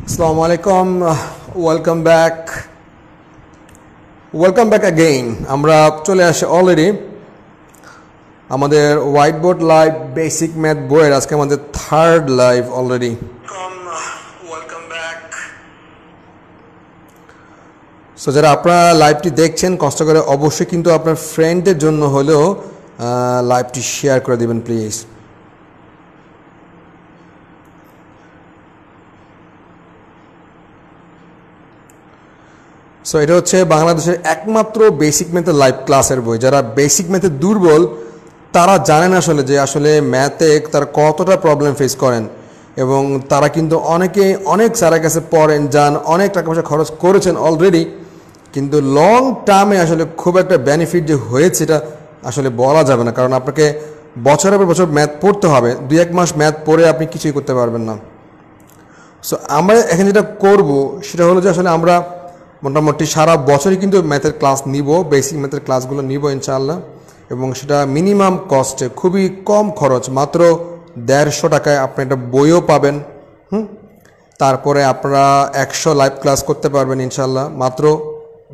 Assalamu alaikum. Welcome back again. আমরা চলে আসি অলরেডি আমাদের white board live basic math বইয়ের আজকে আমাদের থার্ড লাইভ অলরেডি। সো যারা আপনারা লাইভটি দেখছেন কষ্ট করে অবশ্যই কিন্তু আপনার ফ্রেন্ডের জন্য হলেও লাইভটি শেয়ার করে দিবেন প্লিজ। সো এটা হচ্ছে বাংলাদেশের একমাত্র বেসিক ম্যাথের লাইভ ক্লাসের বই। যারা বেসিক ম্যাথে দুর্বল তারা জানেন আসলে যে আসলে ম্যাথে তারা কতটা প্রবলেম ফেস করেন, এবং তারা কিন্তু অনেক স্যারের কাছে পড়েন, যান, অনেক টাকা পয়সা খরচ করেছেন অলরেডি, কিন্তু লং টার্মে আসলে খুব একটা বেনিফিট যে হয়েছে এটা আসলে বলা যাবে না। কারণ আপনাকে বছরের পর বছর ম্যাথ পড়তে হবে, 2-1 মাস ম্যাথ পড়ে আপনি কিছুই করতে পারবেন না। সো আমরা এখানে যেটা করব সেটা হলো যে আসলে আমরা মোটামুটি সারা বছরই কিন্তু ম্যাথের ক্লাস নিব, বেসিক ম্যাথের ক্লাসগুলো নিব ইনশাআল্লাহ, এবং সেটা মিনিমাম কস্টে, খুবই কম খরচ, মাত্র 150 টাকায় আপনি একটা বইও পাবেন। তারপরে আপনারা 100 লাইভ ক্লাস করতে পারবেন ইনশাআল্লাহ মাত্র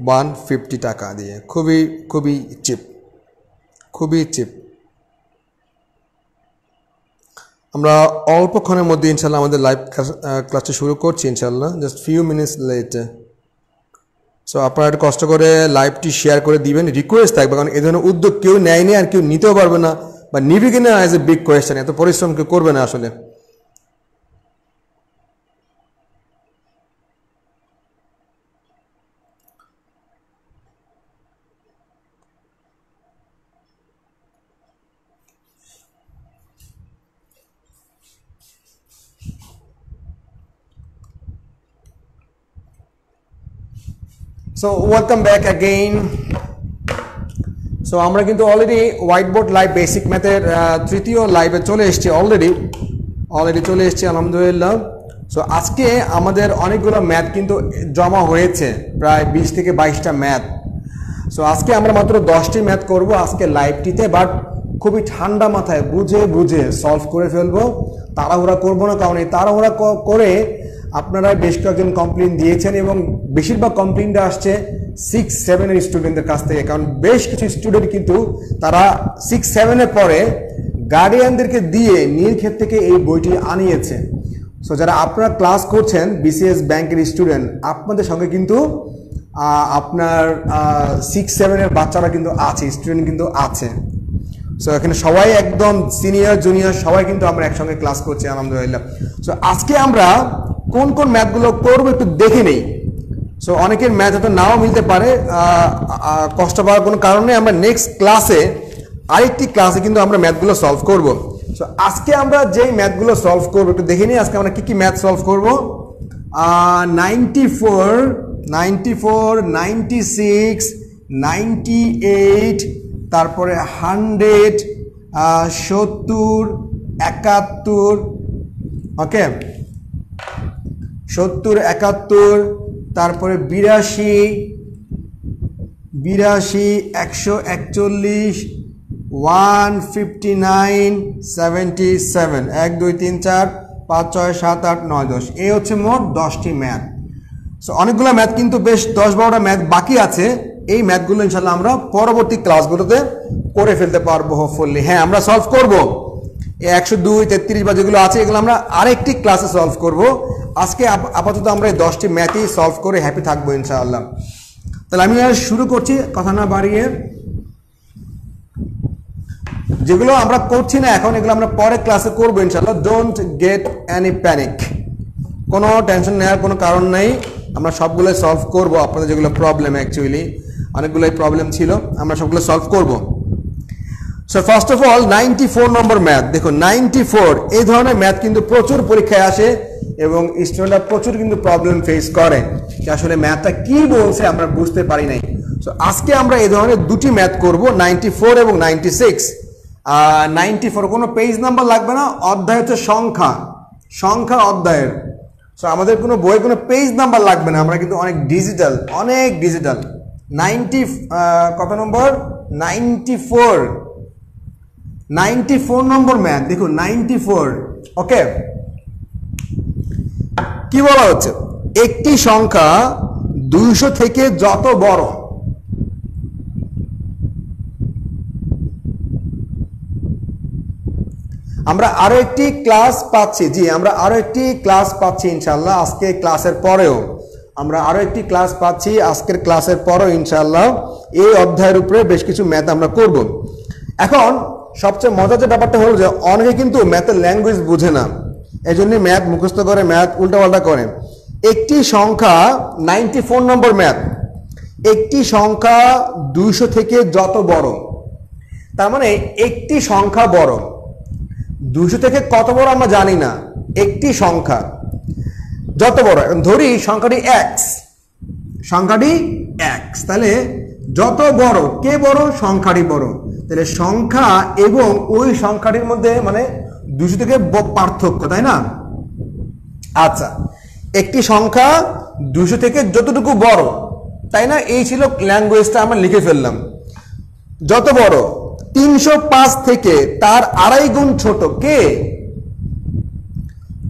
150 টাকা দিয়ে। খুবই চিপ। আমরা অল্পক্ষণের মধ্যে ইনশাআল্লাহ আমাদের লাইভ ক্লাসটা শুরু করছি ইনশাআল্লাহ, just few minutes later. So আপনারা একটু কষ্ট করে লাইভটি শেয়ার করে দিবেন, রিকোয়েস্ট থাকবে, কারণ এই ধরনের উদ্যোগ কেউ নেয়নি আর কেউ নিতেও পারবে না, বা নিবে কিনা অ্যাজ এ বিগ কোয়েশ্চেন, এত পরিশ্রম কেউ করবে না আসলে। So welcome back again. So আমরা কিন্তু already white board live basic ম্যাথের তৃতীয় লাইভে চলে এসেছি, অলরেডি চলে এসেছি আলহামদুলিল্লাহ। সো আজকে আমাদের অনেকগুলো ম্যাথ কিন্তু জমা হয়েছে, প্রায় 20 থেকে 22টা ম্যাথ। সো আজকে আমরা মাত্র 10টি ম্যাথ করব আজকে লাইভটিতে, বাট খুবই ঠান্ডা মাথায় বুঝে সলভ করে ফেলবো, তাড়াহুড়া করবো না। কারণ এই তাড়াহুড়া করে আপনারা বেশ কয়েকজন কমপ্লেন দিয়েছেন, এবং বেশিরভাগ কমপ্লেনটা আসছে 6-7 স্টুডেন্টদের কাছ থেকে। কারণ বেশ কিছু স্টুডেন্ট কিন্তু তারা 6-7 পরে গার্ডিয়ানদেরকে দিয়ে নীলক্ষেত থেকে এই বইটি আনিয়েছে। সো যারা আপনারা ক্লাস করছেন বিসিএস ব্যাংকের স্টুডেন্ট, আপনাদের সঙ্গে কিন্তু আপনার 6-7 বাচ্চারা কিন্তু আছে, স্টুডেন্ট কিন্তু আছে। সো এখানে সবাই একদম সিনিয়র জুনিয়র সবাই কিন্তু আমরা একসঙ্গে ক্লাস করছি আলহামদুলিল্লাহ। সো আজকে আমরা কোন ম্যাথগুলো করবো একটু দেখে নেই। সো অনেকের ম্যাথ হয়তো নাও মিলতে পারে, কষ্ট পাওয়ার কোনো কারণে আমরা নেক্সট ক্লাসে আরেকটি ক্লাসে কিন্তু আমরা ম্যাথগুলো সলভ করব। সো আজকে আমরা যেই ম্যাথগুলো সলভ করবো একটু দেখে নিই আজকে আমরা কি ম্যাথ সলভ করবো। 94, 96, 98, তারপরে 100, 70, 71, ওকে, 70, 71, তারপরে 82, 141, 159, 77, 1, 2, 3, 4, 5, 6, 7, 8, 9, 10। এই হচ্ছে মোট 10টি ম্যাথ। সো অনেকগুলো ম্যাথ কিন্তু বেশ 10-12টা ম্যাথ বাকি আছে। এই ম্যাথগুলো ইনশাল্লাহ আমরা পরবর্তী ক্লাসগুলোতে করে ফেলতে পারবো হোপফুলি। হ্যাঁ, আমরা সলভ করব 102, 33 বা যেগুলো আছে এগুলো আমরা আরেকটি ক্লাসে সলভ করব। আজকে আপাতত আমরা এই 10টি ম্যাথই সলভ করে হ্যাপি থাকবো ইনশাআল্লাহ। তাহলে আমি শুরু করছি কথা না বাড়িয়ে। যেগুলো আমরা করছি না এখন, এগুলো আমরা পরে ক্লাসে করবো ইনশাআল্লাহ। ডোন্ট গেট এনি প্যানিক, কোনো টেনশন নেওয়ার কোনো কারণ নেই, আমরা সবগুলো সলভ করব। আপনাদের যেগুলো প্রবলেম, অ্যাকচুয়ালি অনেকগুলোই প্রবলেম ছিল, আমরা সবগুলো সলভ করব। So first of all 94 number math. দেখুন 94 এই ধরনের ম্যাথ কিন্তু প্রচুর পরীক্ষায় আসে, এবং স্টুডেন্টরা প্রচুর কিন্তু প্রবলেম ফেস করে যে আসলে ম্যাথটা কি বলছে আমরা বুঝতে পারি নাই। সো আজকে আমরা এই ধরনের দুটি ম্যাথ করব, 94 এবং 96। 94 কোনো পেজ নাম্বার লাগবে না, অধ্যায় হচ্ছে সংখ্যা অধ্যায়ের। সো আমাদের কোনো বই কোনো পেজ নাম্বার লাগবে না, আমরা কিন্তু অনেক ডিজিটাল 90 কত নম্বর 94 নম্বর ম্যাথ। দেখুন 94, ওকে। কি বলা হচ্ছে, একটি সংখ্যা 200 থেকে যত বড়, আমরা আরো একটি ক্লাস পাচ্ছি, জি আমরা আরো একটি ক্লাস পাচ্ছি ইনশাআল্লাহ আজকে ক্লাসের পরেও, আমরা আরো একটি ক্লাস পাচ্ছি আজকের ক্লাসের পরেও ইনশাআল্লাহ এই অধ্যায়ের উপরে বেশ কিছু ম্যাথ আমরা করব। এখন সবচেয়ে মজার যে ব্যাপারটা হলো যে অনেকে কিন্তু ম্যাথের ল্যাঙ্গুয়েজ বুঝে না, এই জন্য ম্যাথ মুখস্থ করে, ম্যাথ উল্টাপাল্টা করে। একটি সংখ্যা 94 নম্বর ম্যাথ, একটি সংখ্যা 200 থেকে যত বড়, তার মানে একটি সংখ্যা বড়, 200 থেকে কত বড় আমরা জানি না, একটি সংখ্যা যত বড়, ধরি সংখ্যাটি x, সংখ্যাটি x, তাহলে যত বড়, কে বড়, সংখ্যাটি বড়, তাহলে সংখ্যা এবং ওই সংখ্যাটির মধ্যে মানে 200 থেকে পার্থক্য, তাই না? আচ্ছা, একটি সংখ্যা 200 থেকে যতটুকু বড়, তাই না? এই ছিল ল্যাঙ্গুয়েজটা আমরা লিখে ফেললাম। যত বড় 305 থেকে তার 2.5 গুণ ছোট, কে?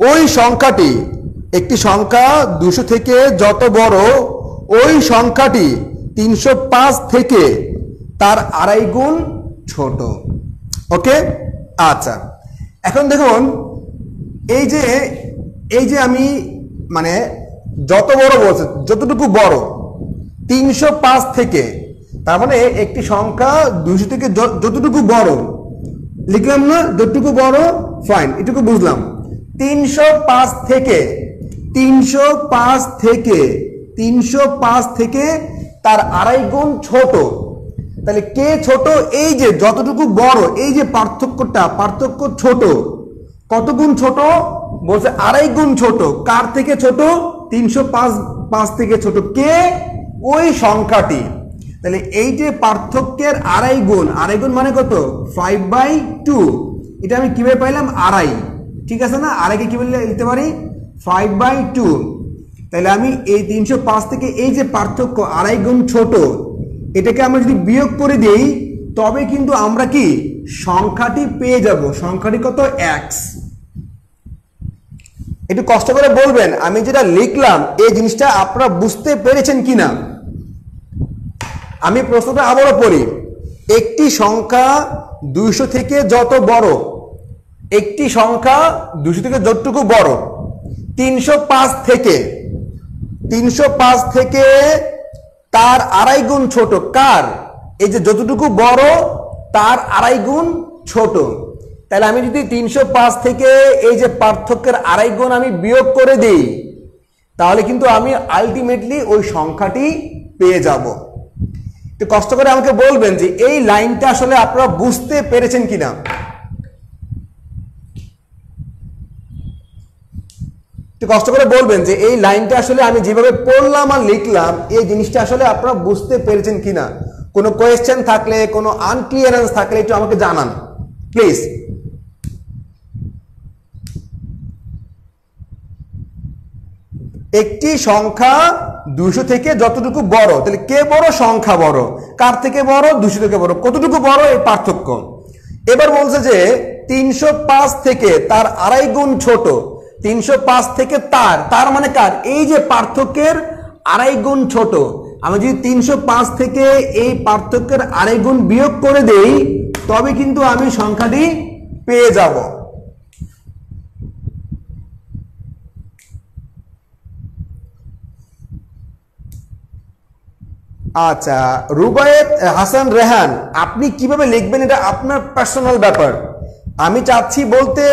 ওই সংখ্যাটি, একটি সংখ্যা 200 থেকে যত বড়, ওই সংখ্যাটি 305 থেকে তার 2.5 গুণ ছোট। ওকে, আচ্ছা এখন দেখুন এই যে আমি মানে যত বড় বলছে, যতটুকু বড় 305 থেকে, তার মানে একটি সংখ্যা 200 থেকে যতটুকু বড় লিখলাম না, যতটুকু বড় ফাইন, এটুকু বুঝলাম। 305 থেকে তার 2.5 গুণ ছোট, তাহলে কে ছোট? এই যে যতটুকু বড়, এই যে পার্থক্যটা, পার্থক্য ছোট, কত গুণ ছোট বলছে? 2.5 গুণ ছোট। কার থেকে ছোট? 305 থেকে ছোট, কে? ওই সংখ্যাটি। তাহলে এই যে পার্থক্যের 2.5 গুণ, 2.5 গুণ মানে কত? 5/2। এটা আমি কিভাবে পাইলাম? 2.5, ঠিক আছে না? 2.5 কিভাবে লিখতে পারি? 5/2। তাহলে আমি এই 305 থেকে এই যে পার্থক্য 2.5 গুণ ছোট, এটাকে আমরা যদি বিয়োগ করে দেই তবে কিন্তু আমরা কি সংখ্যাটি পেয়ে যাব। সংখ্যাটি কত? x। একটু কষ্ট করে বলবেন আমি যেটা লিখলাম এই জিনিসটা আপনারা বুঝতে পেরেছেন কিনা। আমি প্রশ্নটা আবারও পড়ি, একটি সংখ্যা 200 থেকে যত বড়, একটি সংখ্যা 200 থেকে যতটুকু বড়, 305 থেকে তার 2.5 গুণ ছোট, কার? এই যে যতটুকু বড় তার 2.5 গুণ ছোট। তাহলে আমি যদি 305 থেকে এই যে পার্থক্যের 2.5 গুণ আমি বিয়োগ করে দিই তাহলে কিন্তু আমি আলটিমেটলি ওই সংখ্যাটি পেয়ে যাব। একটু কষ্ট করে আমাকে বলবেন যে এই লাইনটা আসলে আপনারা বুঝতে পেরেছেন কিনা। একটু কষ্ট করে বলবেন যে এই লাইনটা আসলে আমি যেভাবে পড়লাম আর লিখলাম এই জিনিসটা আসলে আপনারা বুঝতে পেরেছেন কিনা। কোনো কোয়েশ্চেন থাকলে, কোনো আনক্লিয়ারেন্স থাকলে একটু আমাকে জানান প্লিজ। একটি সংখ্যা 200 থেকে যতটুকু বড়, তাহলে কে বড়? সংখ্যা বড়। কার থেকে বড়? 200 থেকে বড়। কতটুকু বড়? এই পার্থক্য। এবার বলছে যে 305 থেকে তার 2.5 গুণ ছোট। 305 থেকে তার মানে কার? এই যে পার্থক্যের 2.5 গুণ ছোট। আমি যদি 305 থেকে এই পার্থক্যের 2.5 গুণ বিয়োগ করে দেই তবে কিন্তু আমি সংখ্যাটি পেয়ে যাব। আচ্ছা, রুবায়েত হাসান রেহান, আপনি কিভাবে লিখবেন এটা আপনার পার্সোনাল ব্যাপার। আমি চাচ্ছি বলতে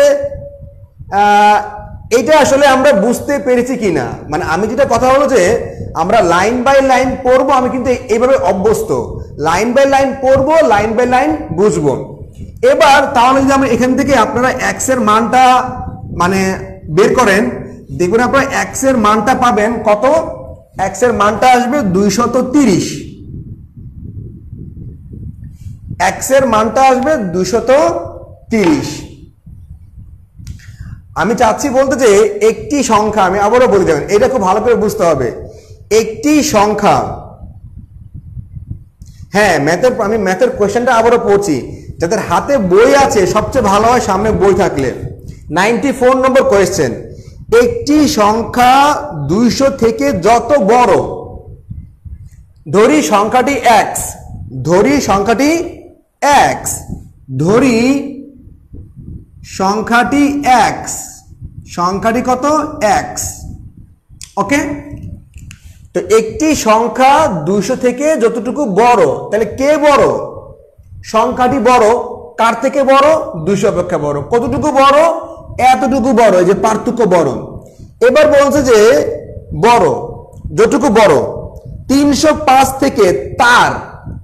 এটা আসলে আমরা বুঝতে পেরেছি কিনা। মানে আমি যেটা কথা হলো যে আমরা লাইন বাই লাইন পড়বো, আমি কিন্তু এইভাবে অভ্যস্ত, লাইন বাই লাইন পড়বো, লাইন বাই লাইন বুঝবো। এবার তাহলে যদি আমরা এখান থেকে আপনারা x এর মানটা মানে বের করেন, দেখবেন আপনারা x এর মানটা পাবেন কত? x এর মানটা আসবে 230। x এর মানটা আসবে 230। আমি চাচ্ছি বলতে যে একটি সংখ্যা, আমি আবারও বলে দেবেন, এটা খুব ভালো করে বুঝতে হবে। একটি সংখ্যা, হ্যাঁ আমি ম্যাথের কোয়েশ্চেনটা আবারও পড়ছি, যাদের হাতে বই আছে সবচেয়ে ভালো হয় সামনে বই থাকলে। 94 নম্বর কোয়েশ্চেন, একটি সংখ্যা 200 থেকে যত বড়, ধরি সংখ্যাটি x, ধরি সংখ্যাটি x, ধরি সংখ্যাটি x, সংখ্যাটি কত x, ওকে। তো একটি সংখ্যা 200 থেকে যতটুকু বড়, তাহলে কে বড়? সংখ্যাটি বড়, কার থেকে বড়? 200 অপেক্ষা বড়। কতটুকু বড়? এতটুকু বড়, এই যে পার্থক্য বড়। এবার বলছে যে বড়, যতটুকু বড় 305 থেকে তার,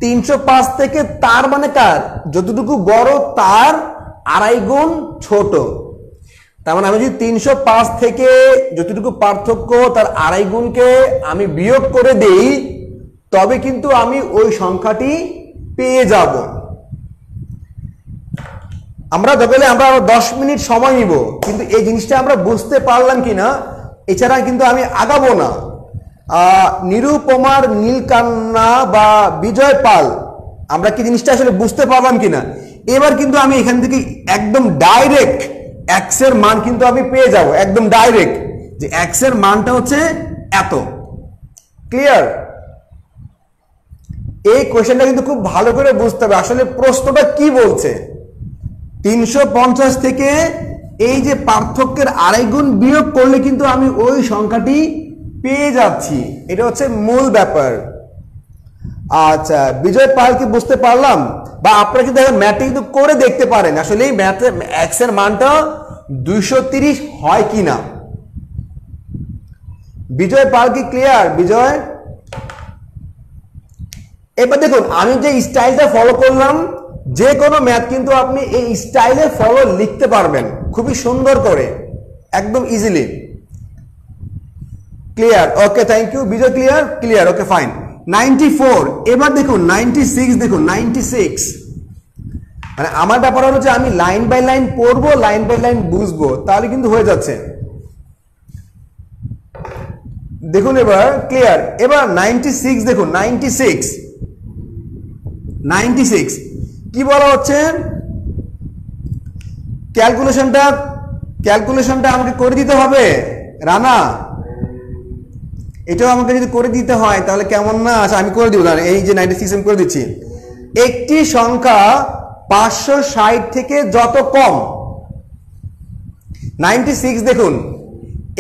305 থেকে তার মানে কার? যতটুকু বড় তার আড়াই গুণ ছোট। তার মানে আমি যদি 305 থেকে যতটুকু পার্থক্য তার আড়াই গুণকে আমি বিয়োগ করে দেই, তবে কিন্তু আমি ওই সংখ্যাটি পেয়ে যাব। আমরা দেখলে আমরা 10 মিনিট সময় নিব, কিন্তু এই জিনিসটা আমরা বুঝতে পারলাম কিনা, এছাড়া কিন্তু আমি আগাবো না। নিরুপমার নীলকান্না বা বিজয় পাল, আমরা কি জিনিসটা আসলে বুঝতে পারলাম কিনা? এবার কিন্তু আমি এখান থেকে একদম ডাইরেক্ট x এর মান কিন্তু আমি পেয়ে যাব, একদম ডাইরেক্ট, যে x এর মানটা হচ্ছে এত। ক্লিয়ার? এই কোশ্চেনটা কিন্তু খুব ভালো করে বুঝতে হবে আসলে প্রশ্নটা কি বলছে। 350 থেকে এই যে পার্থক্যের আড়াই গুণ বিয়োগ করলে কিন্তু আমি ওই সংখ্যাটি পেয়ে যাচ্ছি, এটা হচ্ছে মূল ব্যাপার। আচ্ছা, বিজয় পাল কি বুঝতে পারলাম? বা আপনারা কিন্তু ম্যাথে কিন্তু করে দেখতে পারেন আসলে এই ম্যাথে x এর মানটা 230 হয় কিনা। বিজয় পাল কি ক্লিয়ার? বিজয়, এবার দেখুন আমি যে স্টাইলটা ফলো করলাম, যে কোনো ম্যাথ কিন্তু আপনি এই স্টাইলে ফলো লিখতে পারবেন খুবই সুন্দর করে, একদম easily. Clear? Okay, thank you Bijoy. Clear? Clear, okay fine. 94, এবার দেখুন 96, দেখুন 96, মানে আমার ব্যাপার হলো যে আমি লাইন বাই লাইন পড়বো, লাইন বাই লাইন বুঝবো, তাহলে কিন্তু হয়ে যাচ্ছে। দেখুন এবার ক্লিয়ার। এবার 96 দেখুন, 96 কি বলা হচ্ছে? ক্যালকুলেশনটা আমাকে করে দিতে হবে রানা, এটাও আমাকে যদি করে দিতে হয় তাহলে কেমন না? আচ্ছা আমি করে দিব, এই যে 96 আমি করে দিচ্ছি। একটি সংখ্যা 560 থেকে যত কম, 96 দেখুন,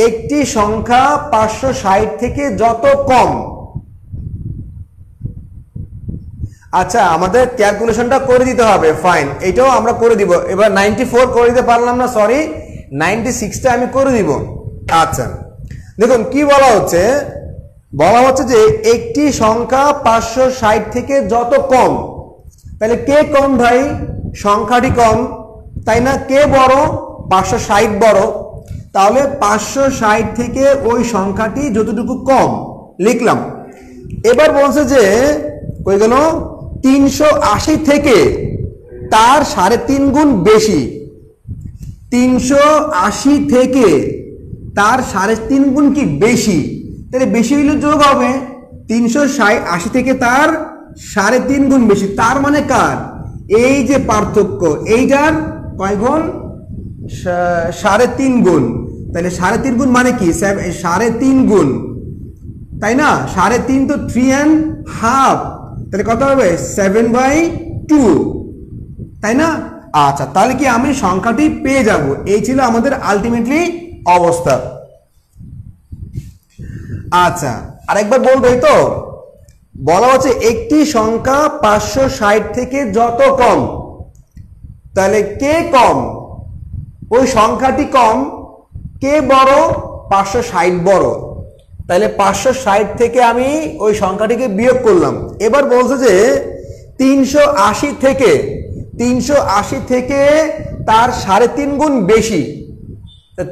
একটি সংখ্যা 560 থেকে যত কম। আচ্ছা আমাদের ক্যালকুলেশনটা করে দিতে হবে, ফাইন, এটাও আমরা করে দিব। এবার 94 করে দিতে পারলাম না, সরি, 96টা আমি করে দিব। আচ্ছা দেখুন কি বলা হচ্ছে, বলা হচ্ছে যে একটি সংখ্যা 560 থেকে যত কম, তাহলে কে কম ভাই? সংখ্যাটি কম, তাই না? কে বড়? 560 বড়, তাহলে 560 থেকে ওই সংখ্যাটি যতটুকু কম লিখলাম। এবার বলছে যে কই গেল? 380 থেকে তার 3.5 গুণ বেশি, 380 থেকে তার 3.5 গুণ কি বেশি, তাহলে বেশি হইলে যোগ হবে 380 থেকে তার 3.5 গুণ বেশি, তার মানে কার? এই যে পার্থক্য, এইটার কয় গুণ? 3.5 গুণ, তাহলে 3.5 গুণ মানে কি? 3.5 গুণ, তাই না? 3.5 তো 3.5, তাহলে কত হবে? 7/2, তাই না? আচ্ছা তাহলে কি আমি সংখ্যাটি পেয়ে যাব? এই ছিল আমাদের আলটিমেটলি অবস্থা। আচ্ছা আরেকবার বলবো, তো বলা হচ্ছে একটি সংখ্যা 560 থেকে যত কম, তাহলে কে কম? ওই সংখ্যাটি কম, কে বড়? 560 বড়, তাহলে 560 থেকে আমি ওই সংখ্যাটিকে বিয়োগ করলাম। এবার বলছে যে 380 থেকে তার 3.5 গুণ বেশি,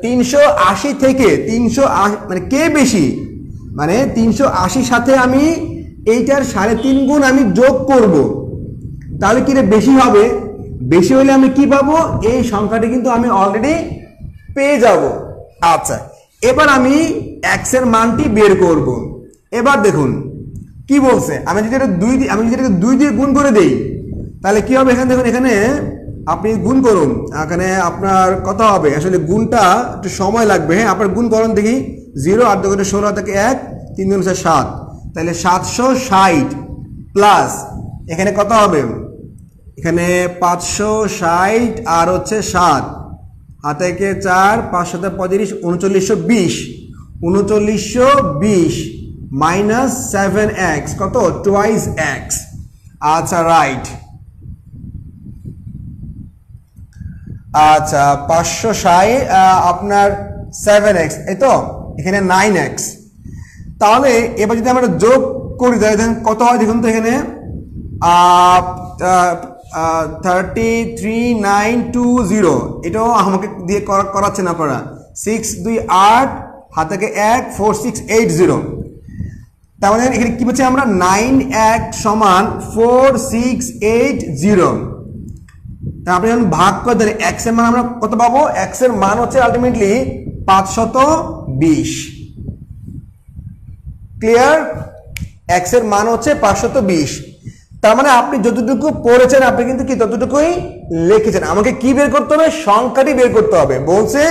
380 থেকে 380 মানে কে বেশি? মানে 380 সাথে আমি এইটার 3.5 গুণ আমি যোগ করব, তাহলে কি রে বেশি হবে? বেশি হলে আমি কি পাবো? এই সংখ্যাটি কিন্তু আমি অলরেডি পেয়ে যাব। আচ্ছা এবার আমি x এর মানটি বের করব। এবার দেখুন কি বলছে, আমি যদি এটা 2 দিয়ে গুণ করে দেই তাহলে কি হবে? এখানে দেখুন, এখানে আপনি গুণ করুন, এখানে আপনার কত হবে, আসলে গুণটা একটু সময় লাগবে। হ্যাঁ, আপনার গুণ করুন দেখি। 0 8 2 16 থেকে 1 3 2 7, তাহলে 760 প্লাস এখানে কত হবে, এখানে 560 আর হচ্ছে 7 হাতে কে 4 5 7 35 3920, 3920 মাইনাস 7x কত, টুয়াইস এক্স। আচ্ছা রাইট, আচ্ছা 560 আপনার 7x, এই তো এখানে 9x। তাহলে এবার যদি আমরা যোগ করি তাহলে দেখেন কত হয়, দেখুন তো এখানে 33920, এটাও আমাকে দিয়ে করাচ্ছেন আপনারা। 6 2 8 হাত থেকে 1 4680, তার মানে এখানে কি বলছে আমরা 9x সমান 4680। আপনি যখন ভাগ করে দেন x এর মান আমরা কত পাবো, x এর মান হচ্ছে আলটিমেটলি 520। ক্লিয়ার, x এর মান হচ্ছে 520। তার মানে আপনি যতটুকু পড়েছেন আপনি কিন্তু কি ততটুকুই লিখেছেন। আমাকে কি বের করতে হবে, সংখ্যাটি বের করতে হবে। বলছে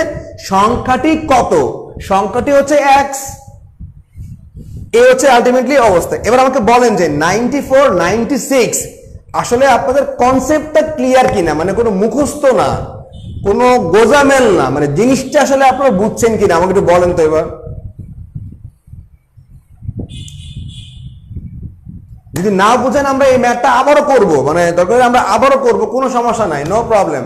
সংখ্যাটি কত, সংখ্যাটি হচ্ছে x, এ হচ্ছে আলটিমেটলি অবস্থা। এবার আমাকে বলেন যে 94 96 আসলে আপনাদের কনসেপ্টটা ক্লিয়ার কিনা, মানে কোনো মুখস্থ না, কোনো গোজামেল না, মানে জিনিসটা আসলে আপনারা বুঝছেন কিনা আমাকে একটু বলেন তো। এবার যদি না বুঝেন আমরা এই ম্যাথটা আবারও করব, মানে দরকার আমরা আবারও করব, কোনো সমস্যা নাই, নো প্রবলেম।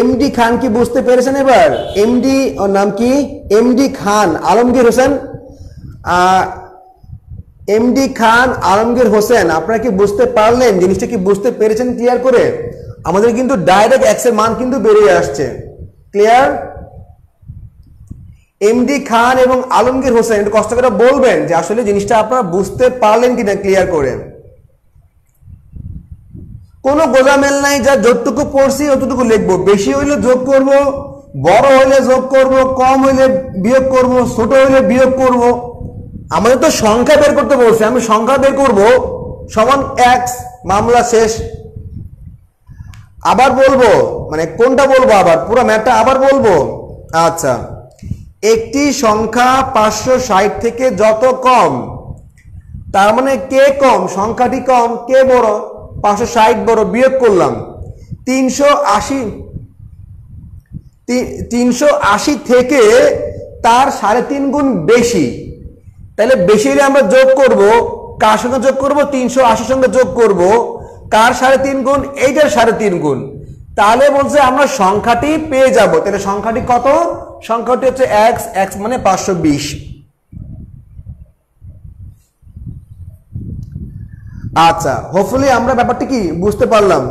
এমডি খান কি বুঝতে পেরেছেন? এবার এমডি ওর নাম কি, এমডি খান আলমগীর হোসেন, এমডি খান আলমগীর হোসেন, আপনারা কি বুঝতে পারলেন, জিনিসটা কি বুঝতে পেরেছেন ক্লিয়ার করে? আমাদের কিন্তু ডাইরেক্ট এক্স এর মান কিন্তু বেরিয়ে আসছে। ক্লিয়ার? এমডি খান এবং আলমগীর হোসেন একটু কষ্ট করে বলবেন যে আসলে জিনিসটা আপনারা বুঝতে পারলেন কিনা ক্লিয়ার করে। কোনো গোজামেল নাই, যা যতটুকু পড়ছি অতটুকু লিখবো, বেশি হইলে যোগ করব, বড় হইলে যোগ করব, কম হইলে বিয়োগ করব, ছোট হইলে বিয়োগ করব। আমাদের তো সংখ্যা বের করতে বলছে, আমি সংখ্যা বের করব সমান এক্স, মামলা শেষ। আবার বলবো, মানে কোনটা বলবো, আবার পুরো ম্যাথটা আবার বলবো। আচ্ছা, একটি সংখ্যা 560 থেকে যত কম, তার মানে কে কম, সংখ্যাটি কম, কে বড়, 560 বড়, বিয়োগ করলাম 380 থেকে তার 3.5 গুণ বেশি। তাহলে বেশি হলে আমরা যোগ করব, কার সঙ্গে যোগ করব, 380 সঙ্গে যোগ করব, কার 3.5 গুণ, এইটার 3.5 গুণ। তাহলে বলছে আমরা সংখ্যাটি পেয়ে যাব। তাহলে সংখ্যাটি কত, সংখ্যাটি হচ্ছে এক্স, এক্স মানে 520। আচ্ছা, হোপফুলি আমরা ব্যাপারটা কি বুঝতে পারলাম।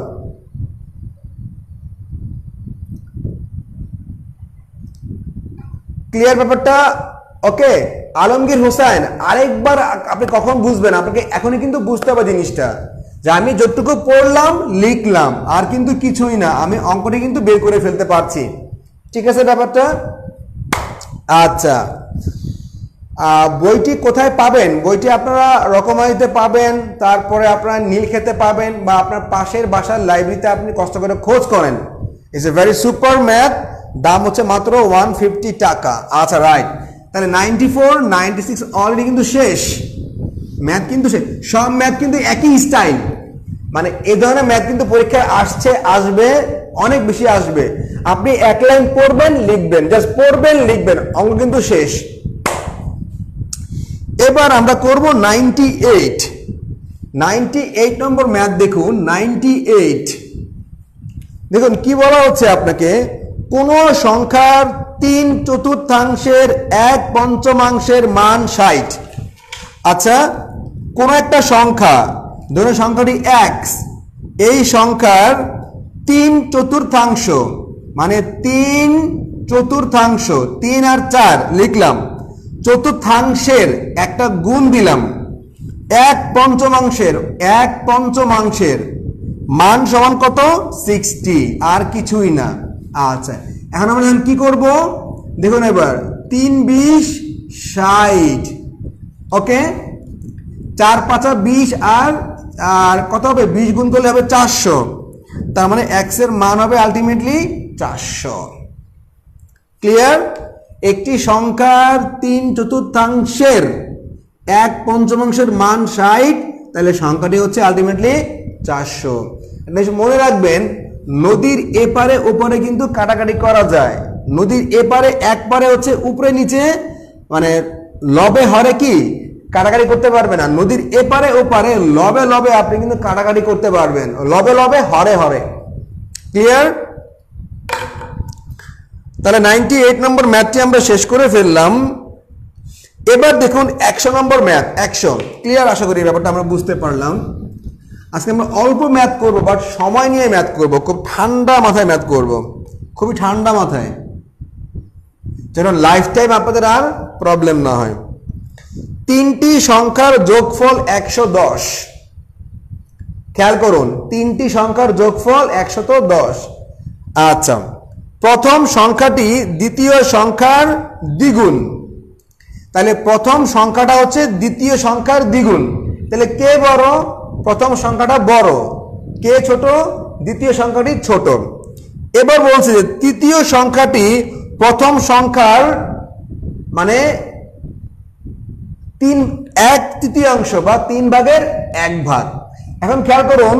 ক্লিয়ার ব্যাপারটা? ওকে, আলমগীর হোসেন আরেকবার আপনি কখন বুঝবেন, আপনাকে এখনই কিন্তু বুঝতে হবে জিনিসটা, যে আমি যতটুকু পড়লাম লিখলাম আর কিন্তু কিছুই না, আমি অঙ্কটি কিন্তু বের করে ফেলতে পারছি। ঠিক আছে ব্যাপারটা? আচ্ছা, বইটি কোথায় পাবেন? বইটি আপনারা রকমারিতে পাবেন, তারপরে আপনারা নীলক্ষেতে পাবেন, বা আপনার পাশের বাসার লাইব্রেরিতে আপনি কষ্ট করে খোঁজ করেন। It's a very super math, দাম হচ্ছে মাত্র 150 টাকা। আচ্ছা রাইট, তাহলে 94 96 অলরেডি কিন্তু শেষ, ম্যাথ কিন্তু শেষ। সব ম্যাথ কিন্তু একই স্টাইল, মানে এই ধরনের ম্যাথ কিন্তু পরীক্ষায় আসছে, আসবে, অনেক বেশি আসবে। আপনি এক লাইন পড়বেন লিখবেন, জাস্ট পড়বেন লিখবেন, অঙ্ক কিন্তু শেষ। এবার আমরা করব 98 নম্বর ম্যাথ। দেখুন 98, দেখুন কি বলা হচ্ছে আপনাকে, কোন সংখ্যার 3/4 1/5 মান 60। আচ্ছা, কোন একটা সংখ্যা, ধরুন সংখ্যাটি এক্স, এই সংখ্যার 3/4 মানে 3/4, 3 আর 4 লিখলাম, চতুর্থাংশের একটা গুণ দিলাম, 1/5 মান সমান কত, 60, আর কিছুই না। আচ্ছা, এখন আমরা কি করব দেখুন, এবার 3 20 60। ওকে, 4 5 20 আর কত হবে 20 গুণ করলে হবে 400, তার মানে x এর মান হবে আলটিমেটলি 400। ক্লিয়ার? একটি সংখ্যার 3/4 1/5 মান 60, তাহলে সংখ্যাটি হচ্ছে আলটিমেটলি 400। মনে রাখবেন নদীর এপারে ওপারে কিন্তু কাটাকাটি করা যায়, নদীর এপারে একপারে হচ্ছে উপরে নিচে মানে লবে হরে কি কাটাকাটি করতে পারবে না, নদীর এপারে ওপারে লবে লবে আপনি কিন্তু কাটাকাটি করতে পারবেন, লবে লবে হরে হরে। ক্লিয়ার? তাহলে 98 নম্বর ম্যাথটি আমরা শেষ করে ফেললাম। এবার দেখুন 100 নম্বর ম্যাথ। 100 ক্লিয়ার? আশা করি ব্যাপারটা আমরা বুঝতে পারলাম। আজকে আমরা অল্প ম্যাথ করব, বাট সময় নিয়ে ম্যাথ করব, খুব ঠান্ডা মাথায় ম্যাথ করব, খুবই ঠান্ডা মাথায়, যেন লাইফ টাইম আপনাদের আর প্রবলেম না হয়। 3টি সংখ্যার যোগফল 110। খেয়াল করুন, 3টি সংখ্যার যোগফল 110। আচ্ছা, প্রথম সংখ্যাটি দ্বিতীয় সংখ্যার দ্বিগুণ, তাহলে প্রথম সংখ্যাটা হচ্ছে দ্বিতীয় সংখ্যার দ্বিগুণ, তাহলে কে বড়? প্রথম সংখ্যাটা বড়, কে ছোট? দ্বিতীয় সংখ্যাটি ছোট। এবার বলছে যে তৃতীয় সংখ্যাটি প্রথম সংখ্যার মানে 1/3 বা 3/1 ভাগ। এখন খেয়াল করুন,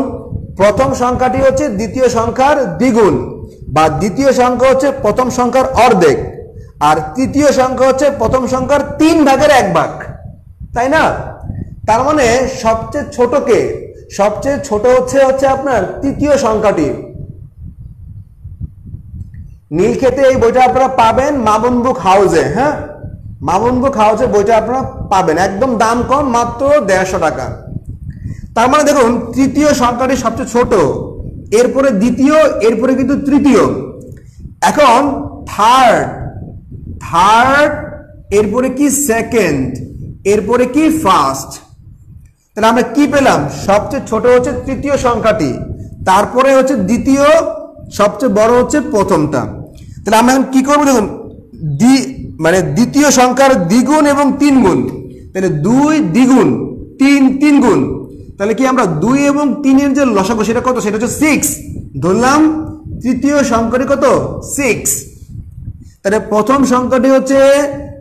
প্রথম সংখ্যাটি হচ্ছে দ্বিতীয় সংখ্যার দ্বিগুণ, বা দ্বিতীয় সংখ্যা হচ্ছে প্রথম সংখ্যার অর্ধেক, আর তৃতীয় সংখ্যা হচ্ছে প্রথম সংখ্যার 3/1 ভাগ, তাই না? তার মানে সবচেয়ে ছোট কে? সবচেয়ে ছোট হচ্ছে আপনার তৃতীয় সংখ্যাটি। নীলক্ষেতে এই বইটা আপনারা পাবেন মামুন বুক হাউসে। হ্যাঁ, মামুন বুক হাউসে বইটা আপনারা পাবেন, একদম দাম কম, মাত্র 150 টাকা। তার মানে দেখুন তৃতীয় সংখ্যাটি সবচেয়ে ছোট, এরপরে দ্বিতীয়, এরপরে কিন্তু তৃতীয়। এখন থার্ড, এরপরে কি সেকেন্ড, এরপরে কি ফার্স্ট। তাহলে আমরা কি পেলাম? সবচেয়ে ছোট হচ্ছে তৃতীয় সংখ্যাটি, তারপরে হচ্ছে দ্বিতীয়, সবচেয়ে বড় হচ্ছে প্রথমটা। তাহলে আমরা এখন কি করবো? দেখুন মানে দ্বিতীয় সংখ্যার দ্বিগুণ এবং 3 গুণ, তাহলে 2 দ্বিগুণ 3 গুণ, তাহলে কি আমরা 2 এবং 3 এর যে লসাগু সেটা কত? সেটা হচ্ছে 6 ধরলাম। তৃতীয় সংখ্যাটি কত? 6। তাহলে প্রথম সংখ্যাটি হচ্ছে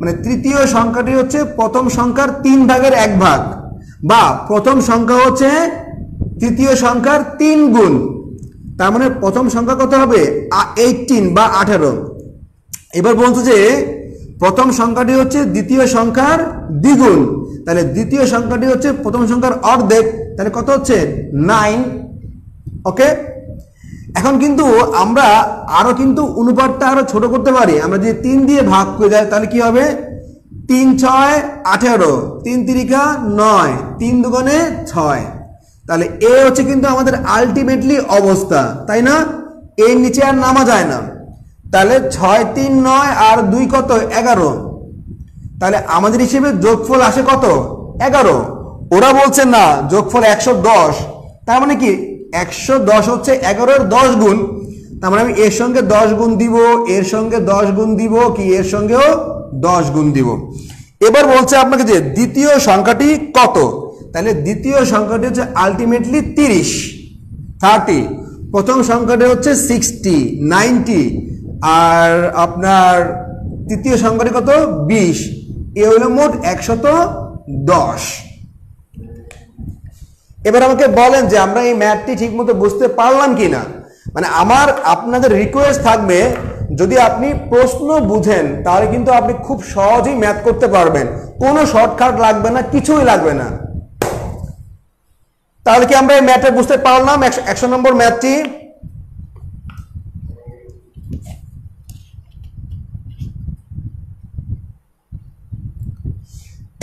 মানে তৃতীয় সংখ্যাটি হচ্ছে প্রথম সংখ্যার 3/1 ভাগ, বা প্রথম সংখ্যা হচ্ছে তৃতীয় সংখ্যার 3 গুণ। তার মানে প্রথম সংখ্যা কত হবে? 18 বা 18। এবার বলছে যে প্রথম সংখ্যাটি হচ্ছে দ্বিতীয় সংখ্যার দ্বিগুণ, তাহলে দ্বিতীয় সংখ্যাটি হচ্ছে প্রথম সংখ্যার অর্ধেক, তাহলে কত হচ্ছে? 9। ওকে, এখন কিন্তু আমরা আরো কিন্তু অনুপাতটা আরো ছোট করতে পারি। আমরা যদি 3 দিয়ে ভাগ করে যাই তাহলে কি হবে? 3 6 18, 3 3 9, 3 2 6। তাহলে এ হচ্ছে কিন্তু আমাদের আলটিমেটলি অবস্থা, তাই না? এর নিচে আর নামা যায় না। তাহলে 6 3 9 আর 2 কত? 11। তাহলে আমাদের হিসেবে যোগফল আসে কত? 11। ওরা বলছে না যোগফল 110, তার মানে কি 110 হচ্ছে 11 এর 10 গুণ। তার মানে আমি এর সঙ্গে 10 গুণ দিব, এর সঙ্গে 10 গুণ দিব, কি এর সঙ্গেও 10 গুণ দিব। এবার বলছে আপনাকে যে দ্বিতীয় সংখ্যাটি কত? তাহলে দ্বিতীয় সংখ্যাটি হচ্ছে আলটিমেটলি 30। প্রথম সংখ্যাটি হচ্ছে 60 90, আর আপনার তৃতীয় সংখ্যাটি কত? 20। এ হলো মোট 110। এবার আমাকে বলেন যে আমরা এই ম্যাথটি ঠিকমতো বুঝতে পারলাম কিনা। মানে আপনাদের রিকোয়েস্ট থাকবে, যদি আপনি প্রশ্ন বুঝেন তাহলে কিন্তু আপনি খুব সহজেই ম্যাথ করতে পারবেন, কোনো শর্টকাট লাগবে না, কিছুই লাগবে না। তাহলে কি আমরা এই ম্যাথটা বুঝতে পারলাম? 100 নম্বর ম্যাথটি।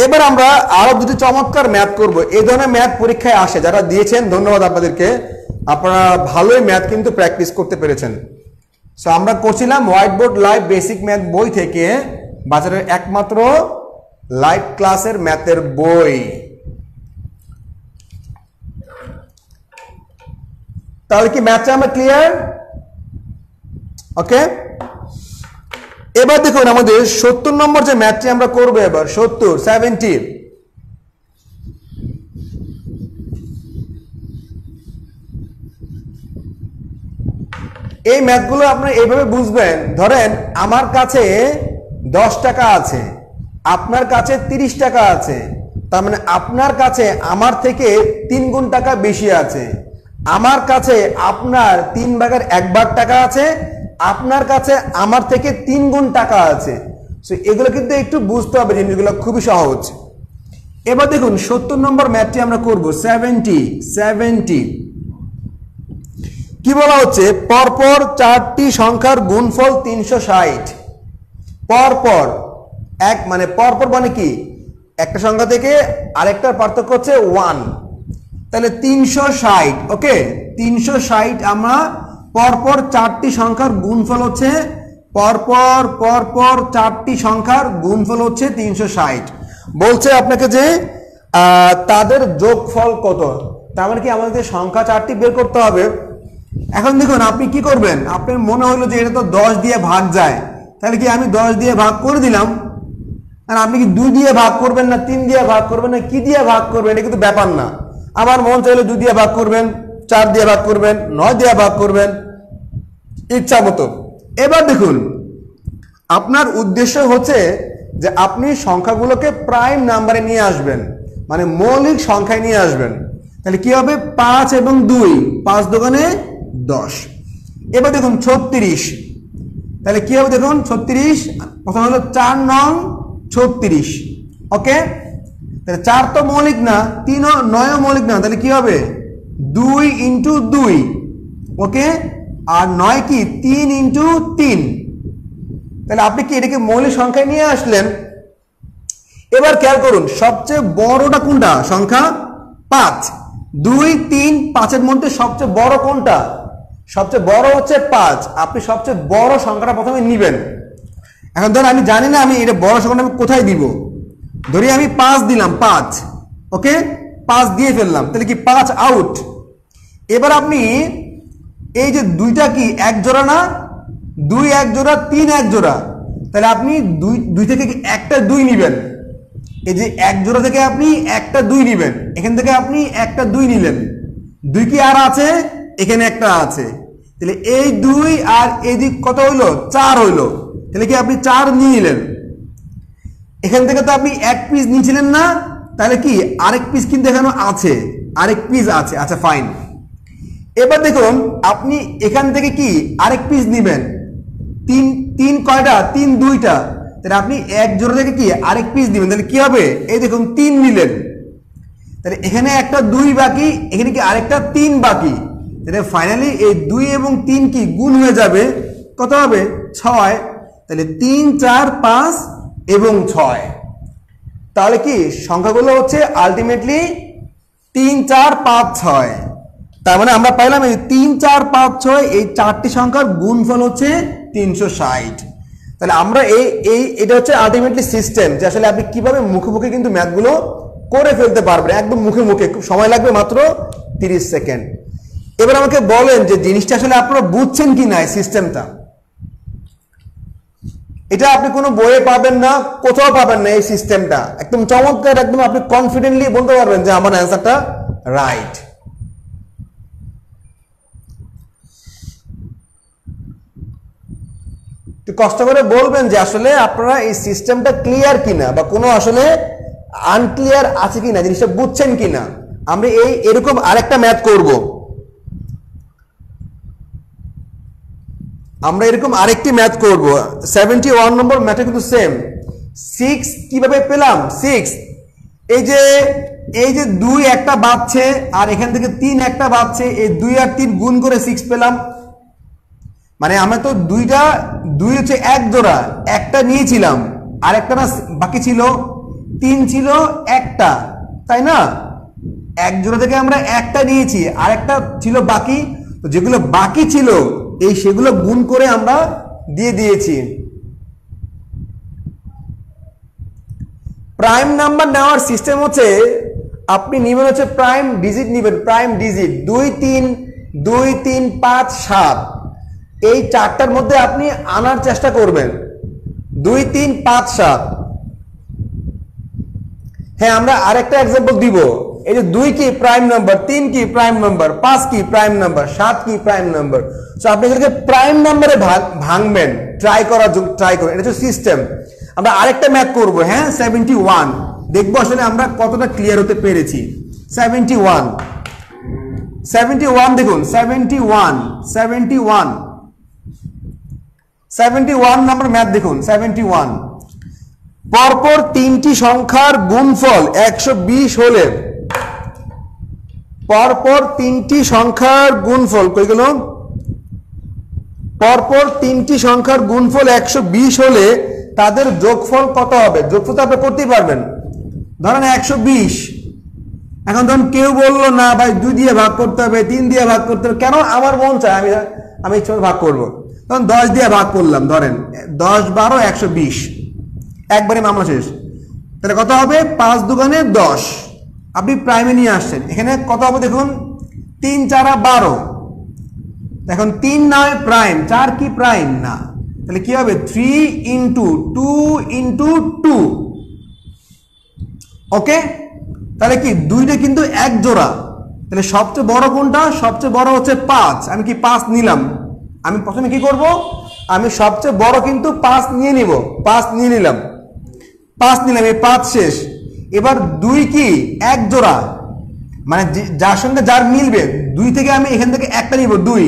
এবার আমরা আরো দুটি চমৎকার ম্যাথ করব। এই ধরনের ম্যাথ পরীক্ষায় আসে, যারা দিয়েছেন ধন্যবাদ আপনাদেরকে, আপনারা ভালোই ম্যাথ কিন্তু প্র্যাকটিস করতে পেরেছেন। সো আমরা করছিলাম white board live basic math বই থেকে, বাজারের একমাত্র লাইভ ক্লাসের ম্যাথের বই। তাহলে কি ম্যাথটা আমরা ক্লিয়ার? ওকে, এবার দেখুন আমাদের 70 নম্বর যে ম্যাথটি আমরা করবো এবার 70 এই ম্যাথগুলো আপনি এইভাবে বুঝবেন, ধরেন আমার কাছে 10 টাকা আছে, আপনার কাছে 30 টাকা আছে, তার মানে আপনার কাছে আমার থেকে 3 গুণ টাকা বেশি আছে, আমার কাছে আপনার 3 ভাগের 1 ভাগ টাকা আছে, আপনার কাছে আমার থেকে 3 গুণ টাকা আছে। সো এগুলো কিন্তু একটু বুঝতে হবে, জিনিসগুলো খুবই সহজ। এবার দেখুন 70 নম্বর ম্যাথটি আমরা করব। 70 কি বলা হচ্ছে, পরপর 4টি সংখ্যার গুণফল 360। পরপর এক মানে পরপর মানে কি, একটা সংখ্যা থেকে আরেকটার পার্থক্য হচ্ছে 1, তাহলে 360। ওকে, 360 আমরা পরপর 4টি সংখ্যার গুণফল হচ্ছে, পরপর 4টি সংখ্যার গুণফল হচ্ছে 360। বলছে আপনাকে যে তাদের যোগফল কত, তার মানে কি আমাদের সংখ্যা 4টি বের করতে হবে। এখন দেখুন আপনি কি করবেন, আপনার মনে হলো যে এটা তো 10 দিয়ে ভাগ যায়, তাহলে কি আমি 10 দিয়ে ভাগ করে দিলাম। আর আপনি কি 2 দিয়ে ভাগ করবেন না 3 দিয়ে ভাগ করবেন না কি দিয়ে ভাগ করবেন, এটা কিন্তু ব্যাপার না। আবার মন চাইলে 2 দিয়ে ভাগ করবেন, 4 দিয়ে ভাগ করবেন, 9 দিয়ে ভাগ করবেন, ইচ্ছা মতো। এবার দেখুন আপনার উদ্দেশ্য হচ্ছে যে আপনি সংখ্যাগুলোকে প্রাইম নাম্বারে নিয়ে আসবেন, মানে মৌলিক সংখ্যায় নিয়ে আসবেন। তাহলে কি হবে, 5 এবং 2, 5 দোকানে 10। এবার দেখুন 36, তাহলে কি হবে দেখুন 36, প্রথম হলো 4 নং 36। ওকে, তাহলে 4 তো মৌলিক না, 3 ও 9 মৌলিক না, তাহলে কি হবে 2 ইন্টু 2। ওকে, আর 9 কি 3 ইন্টু 3। তাহলে আপনি কি এটাকে মৌলিক সংখ্যায় নিয়ে আসলেন। এবার খেয়াল করুন সবচেয়ে বড়টা কোনটা, সংখ্যা 5। 2, 3, 5 এর মধ্যে সবচেয়ে বড় কোনটা, সবচেয়ে বড় হচ্ছে 5। আপনি সবচেয়ে বড় সংখ্যাটা প্রথমে নেবেন। এখন ধরুন আমি জানি না আমি এটা বড় সংখ্যাটা আমি কোথায় দিব, ধরি আমি 5 দিলাম, 5। ওকে, 5 দিয়ে ফেললাম, তাহলে কি 5 আউট। এবার আপনি এই যে দুইটা কি এক জোড়া না, 2 এক জোড়া, 3 এক জোড়া, তাহলে আপনি 2 থেকে একটা 2 নেবেন। এই যে এক জোড়া থেকে আপনি একটা 2 নেবেন, এখান থেকে আপনি একটা 2 নিলেন, 2 কি আর আছে, এখানে একটা আছে, তাহলে এই 2 আর এই দিক কত হইলো, 4 হইলো, তাহলে কি আপনি 4 নিয়ে নিলেন। এখান থেকে তো আপনি এক পিস নিয়েছিলেন না, তাহলে কি আরেক পিস কিন্তু এখানে আছে, আরেক পিস আছে, আচ্ছা ফাইন। এবার দেখুন আপনি এখান থেকে কি আরেক পিস নেবেন, 3 কয়টা, 3 2টা, তাহলে আপনি এক জোড়া থেকে কি আরেক পিস দিবেন, তাহলে কি হবে, এই দেখুন 3 নিলেন, তাহলে এখানে একটা 2 বাকি, এখানে কি আরেকটা 3 বাকি, তাহলে ফাইনালি এই 2 এবং 3 কি গুণ হয়ে যাবে, কত হবে 6। তাহলে 3 4 5 এবং 6। তাহলে কি সংখ্যাগুলো হচ্ছে আলটিমেটলি 3 4 5 6। তার মানে আমরা পাইলাম এই 3 4 5 6 এই 4টি সংখ্যার গুণফল হচ্ছে 360। তাহলে আমরা এটা হচ্ছে আলটিমেটলি সিস্টেম, যে আসলে আপনি কিভাবে মুখে মুখে কিন্তু ম্যাথগুলো করে ফেলতে পারবেন, একদম মুখে মুখে, খুব সময় লাগবে মাত্র 30 সেকেন্ড। এবার আমাকে বলেন যে জিনিসটা আসলে আপনারা বুঝছেন কি না, এই সিস্টেমটা। এটা আপনি কোনো বইয়ে পাবেন না, কোথাও পাবেন না। এই সিস্টেমটা একদম চমৎকার, একদম আপনি কনফিডেন্টলি বলতে পারবেন যে আমার অ্যান্সারটা রাইট। কষ্ট করে বলবেন যে আসলে আপনারা এই সিস্টেমটা ক্লিয়ার কিনা, বা কোনো আসলে আনক্লিয়ার আছে কিনা, জিনিসটা বুঝছেন কিনা। আমরা এরকম আরেকটা ম্যাথ করব, আমরা এরকম আরেকটি ম্যাথ করব। 71 নম্বর ম্যাথে কিন্তু সেম। 6 কিভাবে পেলাম, 6 এই যে 2 একটা বাঁচছে আর এখান থেকে 3 একটা বাঁচছে, এই 2 আর 3 গুণ করে 6 পেলাম। মানে আমরা তো 2 হচ্ছে এক জোড়া, একটা নিয়েছিলাম, আর একটা না বাকি ছিল, 3 ছিল একটা, তাই না? এক জোড়া থেকে আমরা একটা নিয়েছি, আর একটা ছিল বাকি, তো যেগুলো বাকি ছিল সেগুলো গুণ করে আমরা দিয়ে দিয়েছি। প্রাইম নাম্বার নেওয়ার সিস্টেম হচ্ছে আপনি নেবেন হচ্ছে প্রাইম ডিজিট নেবেন, প্রাইম ডিজিট 2 3 5 7, এই 4টার মধ্যে আপনি আনার চেষ্টা করবেন 2 3 5 7। হ্যাঁ, আমরা আরেকটা এক্সাম্পল দিব। এই যে 2 কি প্রাইম নাম্বার, 3 কি প্রাইম নাম্বার, 5 কি প্রাইম নাম্বার, 7 কি প্রাইম নাম্বার। সো আপনি এদেরকে প্রাইম নাম্বারে ভাঙবেন, ট্রাই করুন, এটা হচ্ছে সিস্টেম। আমরা আরেকটা ম্যাথ করব, হ্যাঁ 71, দেখবো আসলে আমরা কতটা ক্লিয়ার হতে পেরেছি। 71 দেখুন, 71 নাম্বার ম্যাথ দেখুন। 71 পরপর তিনটি সংখ্যার গুণফল 120 হলে, পরপর তিনটি সংখ্যার গুণফল কই গেল, পরপর তিনটি সংখ্যার গুণফল 120 হলে তাদের যোগফল কত হবে? যোগফল তো আপনি করতেই পারবেন। ধরেন 120, এখন ধরুন কেউ বললো না ভাই 2 দিয়ে ভাগ করতে হবে, 3 দিয়ে ভাগ করতে হবে, কেন? আমার মন চায় আমি ইচ্ছা ভাগ করব। তখন 10 দিয়ে ভাগ করলাম, ধরেন 10 12 120, একবারে মামলা শেষ। তাহলে কত হবে? 5 দুগুণে 10। আপনি প্রাইমে নিয়ে আসছেন, এখানে কত হবে দেখুন, 3 4 12। এখন 3 নয় প্রাইম, 4 কি প্রাইম না, তাহলে কি হবে? 3 × 2 × 2। ওকে, তাহলে কি 2টা কিন্তু এক জোড়া। তাহলে সবচেয়ে বড় কোনটা? সবচেয়ে বড় হচ্ছে 5। আমি কি 5 নিলাম? আমি প্রথমে কি করব? আমি সবচেয়ে বড় কিন্তু 5 নিয়ে নিব। 5 নিয়ে নিলাম, 5 নিলাম, এই 5 শেষ। এবার 2 কি এক জোড়া, মানে যার সঙ্গে যার মিলবে, 2 থেকে আমি এখান থেকে একটা নিব, 2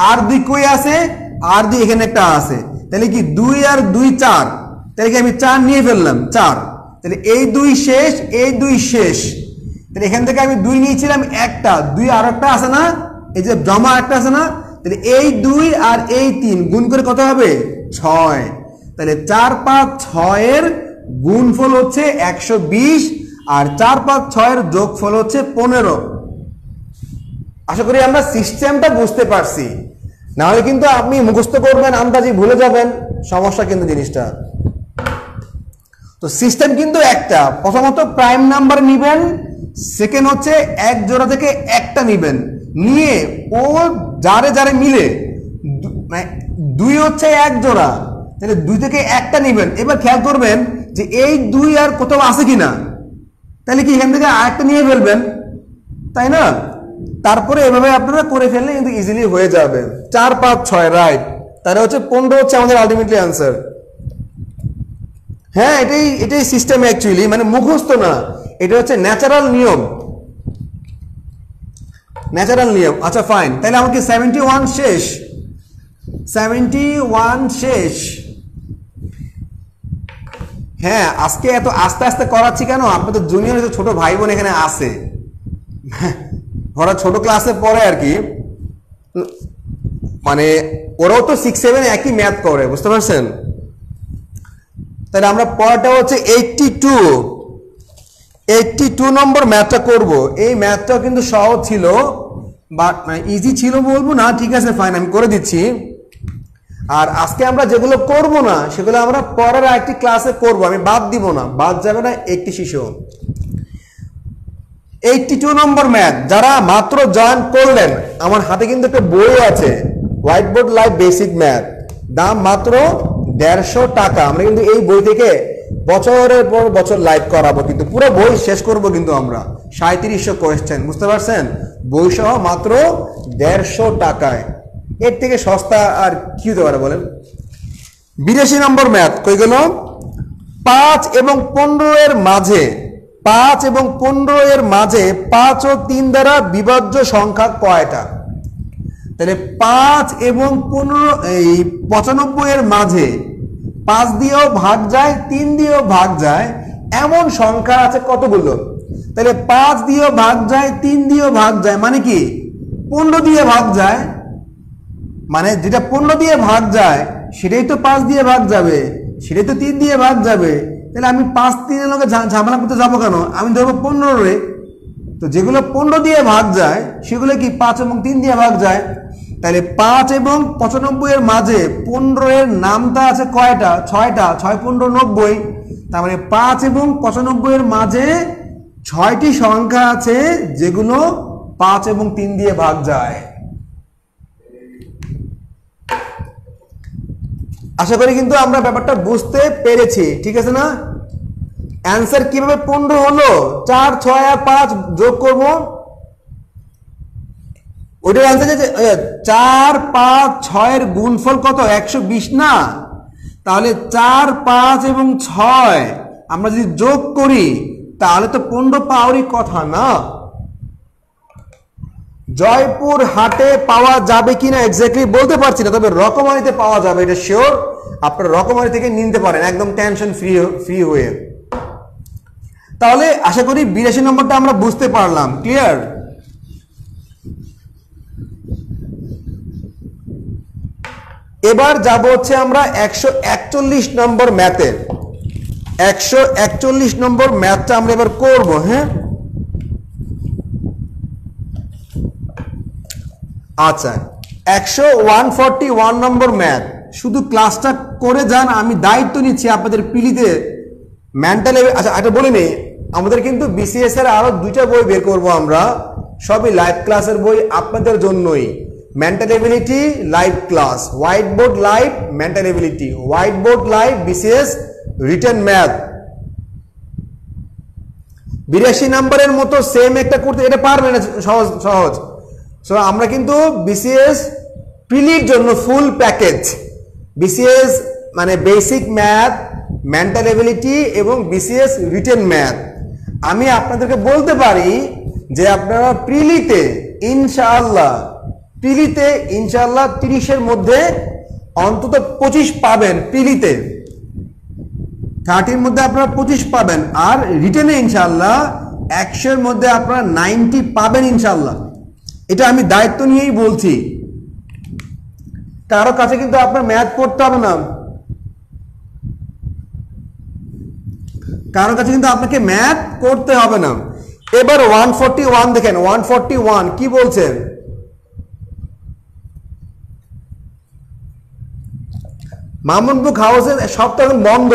আর 2 কই আছে? আর 2 এখানে একটা আছে। তাহলে কি 2 আর 2 4, তাহলে কি আমি 4 নিয়ে ফেললাম, 4। তাহলে এই 2 শেষ, এই 2 শেষ। তাহলে এখান থেকে আমি 2 নিয়েছিলাম একটা, 2 আর একটা আছে না, এই যে জমা একটা আছে না, তাহলে এই 2 আর এই 3 গুণ করে কত হবে? 6। তাহলে 4 5 6 এর গুণফল হচ্ছে 120, আর 4 5 6 এর যোগফল হচ্ছে 15। আশা করি আমরা সিস্টেমটা বুঝতে পারছি, না হলে কিন্তু আপনি মুখস্থ করবেন, আন্দাজি ভুলে যাবেন, সমস্যা কিন্তু জিনিসটা। তো সিস্টেম কিন্তু একটা, প্রথমত প্রাইম নাম্বার নিবেন, সেকেন্ড হচ্ছে এক জোড়া থেকে একটা নিবেন, নিয়ে ও যারে যারে মিলে, 2 হচ্ছে এক জোড়া, তাহলে 2 থেকে একটা নিবেন। এবার খেয়াল করবেন যে এই 2 আর কোথাও আছে কিনা, তাহলে কি এখান থেকে আরেকটা নিয়ে ফেলবেন, তাই না? তারপরে এভাবে আপনারা করে ফেললে কিন্তু ইজিলি হয়ে যাবে। 4 5 6 রাইট, তাহলে হচ্ছে 15 হচ্ছে আমাদের আলটিমেটলি অ্যান্সার। হ্যাঁ, এটাই সিস্টেম অ্যাকচুয়ালি, মানে মুখস্থ না, এটা হচ্ছে ন্যাচারাল নিয়ম, ন্যাচারাল নিয়ম। আচ্ছা ফাইন, তাহলে আমাকে 71 শেষ, 71 শেষ। হ্যাঁ, আজকে এত আস্তে আস্তে করাচ্ছি কেন? আপনাদের জুনিয়র ছোট ভাই বোন এখানে আছে, ওরা ছোট ক্লাসে পড়ে আর কি, মানে ওরাও তো 6 7 একই ম্যাথ করে, বুঝতে পারছেন? তাহলে আমরা পড়াটা হচ্ছে 82 নম্বর ম্যাথটা করব। এই ম্যাথটাও কিন্তু সহজ ছিল, বাট ইজি ছিল বলবো না, ঠিক আছে ফাইন, আমি করে দিচ্ছি। আর আজকে আমরা যেগুলো করব না সেগুলো আমরা পরের আরেকটি ক্লাসে করব, আমি বাদ দিব না, বাদ যাবে না একটি শিশু। 82 নম্বর ম্যাথ যারা মাত্র জয়েন করলেন, আমার হাতে কিন্তু একটা বই আছে, white board live basic math, দাম মাত্র 150 টাকা। আমরা কিন্তু এই বই থেকে বছরের পর বছর লাইভ করাবো, কিন্তু পুরো বই শেষ করব কিন্তু আমরা, 3700 কোয়েশ্চেন, বুঝতে পারছেন? বই সহ মাত্র 150 টাকায়, এর থেকে সস্তা আর কি হতে পারে বলেন? 82 নম্বর ম্যাথ কই গেল? 5 এবং 15 এর মাঝে, 5 এবং 15 এর মাঝে 5 ও 3 দ্বারা বিভাজ্য সংখ্যা কয়টা? তাহলে 5 এবং 15 এই 95 এর মাঝে 5 দিয়েও ভাগ যায়, 3 দিয়েও ভাগ যায়, এমন সংখ্যা আছে কতগুলো? তাহলে 5 দিয়েও ভাগ যায়, 3 দিয়েও ভাগ যায়, মানে কি 15 দিয়ে ভাগ যায়, মানে যেটা 15 দিয়ে ভাগ যায় সেটাই তো 5 দিয়ে ভাগ যাবে, সেটাই তো 3 দিয়ে ভাগ যাবে। তাহলে আমি 5 3 এর লগে ঝামেলা করতে যাবো কেন? আমি ধরবো 15 রে। তো যেগুলো 15 দিয়ে ভাগ যায় সেগুলো কি 5 এবং 3 দিয়ে ভাগ যায়। তাহলে 5 এবং 95 এর মাঝে 15 এর নামটা আছে কয়টা? 6টা, 6 15 90। তার মানে 5 এবং 95 এর মাঝে 6টি সংখ্যা আছে যেগুলো 5 এবং 3 দিয়ে ভাগ যায়। আশা করি কিন্তু আমরা ব্যাপারটা বুঝতে পেরেছি, ঠিক আছে না? অ্যান্সার কিভাবে 15 হলো? 4 6 আর 5 যোগ করব, ওইটার অ্যান্সার যে 4 5 6 এর গুণফল কত? 120 না? তাহলে 4 5 এবং 6 আমরা যদি যোগ করি তাহলে তো 15 পাওয়ারই কথা না। জয়পুর হাটে পাওয়া যাবে কিনা এক্স্যাক্টলি বলতে পারছি না, তবে রকমারিতে পাওয়া যাবে এটা শিওর। আপনারা রকমারি থেকে নিতে পারেন একদম টেনশন ফ্রি হয়ে। তাহলে আশা করি 82 নম্বরটা আমরা বুঝতে পারলাম। ক্লিয়ার? এবার যাব হচ্ছে আমরা 141 নম্বর ম্যাথে। 141 নম্বর ম্যাথটা আমরা এবার করব। হ্যাঁ, আচ্ছা 141 নম্বর ম্যাথ। শুধু ক্লাসটা করে যান, আমি দায়িত্ব নিচ্ছি আপনাদের পিলিতে মেন্টাল। আচ্ছা এটা বলে নেই, আমাদের কিন্তু বিসিএস এর আরো 2টা বই বের করব আমরা, সবই লাইভ ক্লাসের বই আপনাদের জন্যই। Mental ability live class, white board live mental ability, white board live BCS written math. 82 নম্বরের মতো সেম একটা করতে এটা পারবে না, সহজ সহজ। সো আমরা কিন্তু বিসিএস প্রিলির জন্য ফুল প্যাকেজ, বিসিএস মানে বেসিক ম্যাথ, মেন্টাল এবিলিটি এবং বিসিএস রিটেন ম্যাথ। আমি আপনাদেরকে বলতে পারি যে আপনারা প্রিলিতে ইনশাআল্লাহ 30-এর মধ্যে অন্তত 25 পাবেন। প্রিলিতে 30-এর মধ্যে আপনারা 25 পাবেন, আর রিটেনে ইনশাআল্লাহ 100-এর মধ্যে আপনারা 90 পাবেন ইনশাআল্লাহ। এটা আমি দায়িত্ব নিয়েই বলছি। কারো কাছে কিন্তু আপনার ম্যাথ করতে হবে না, কারো কাছে কিন্তু আপনাকে ম্যাথ করতে হবে না। এবার 141 দেখেন, 141 কি বলছেন? মামুন বুক হাউসের সব তো এখন বন্ধ,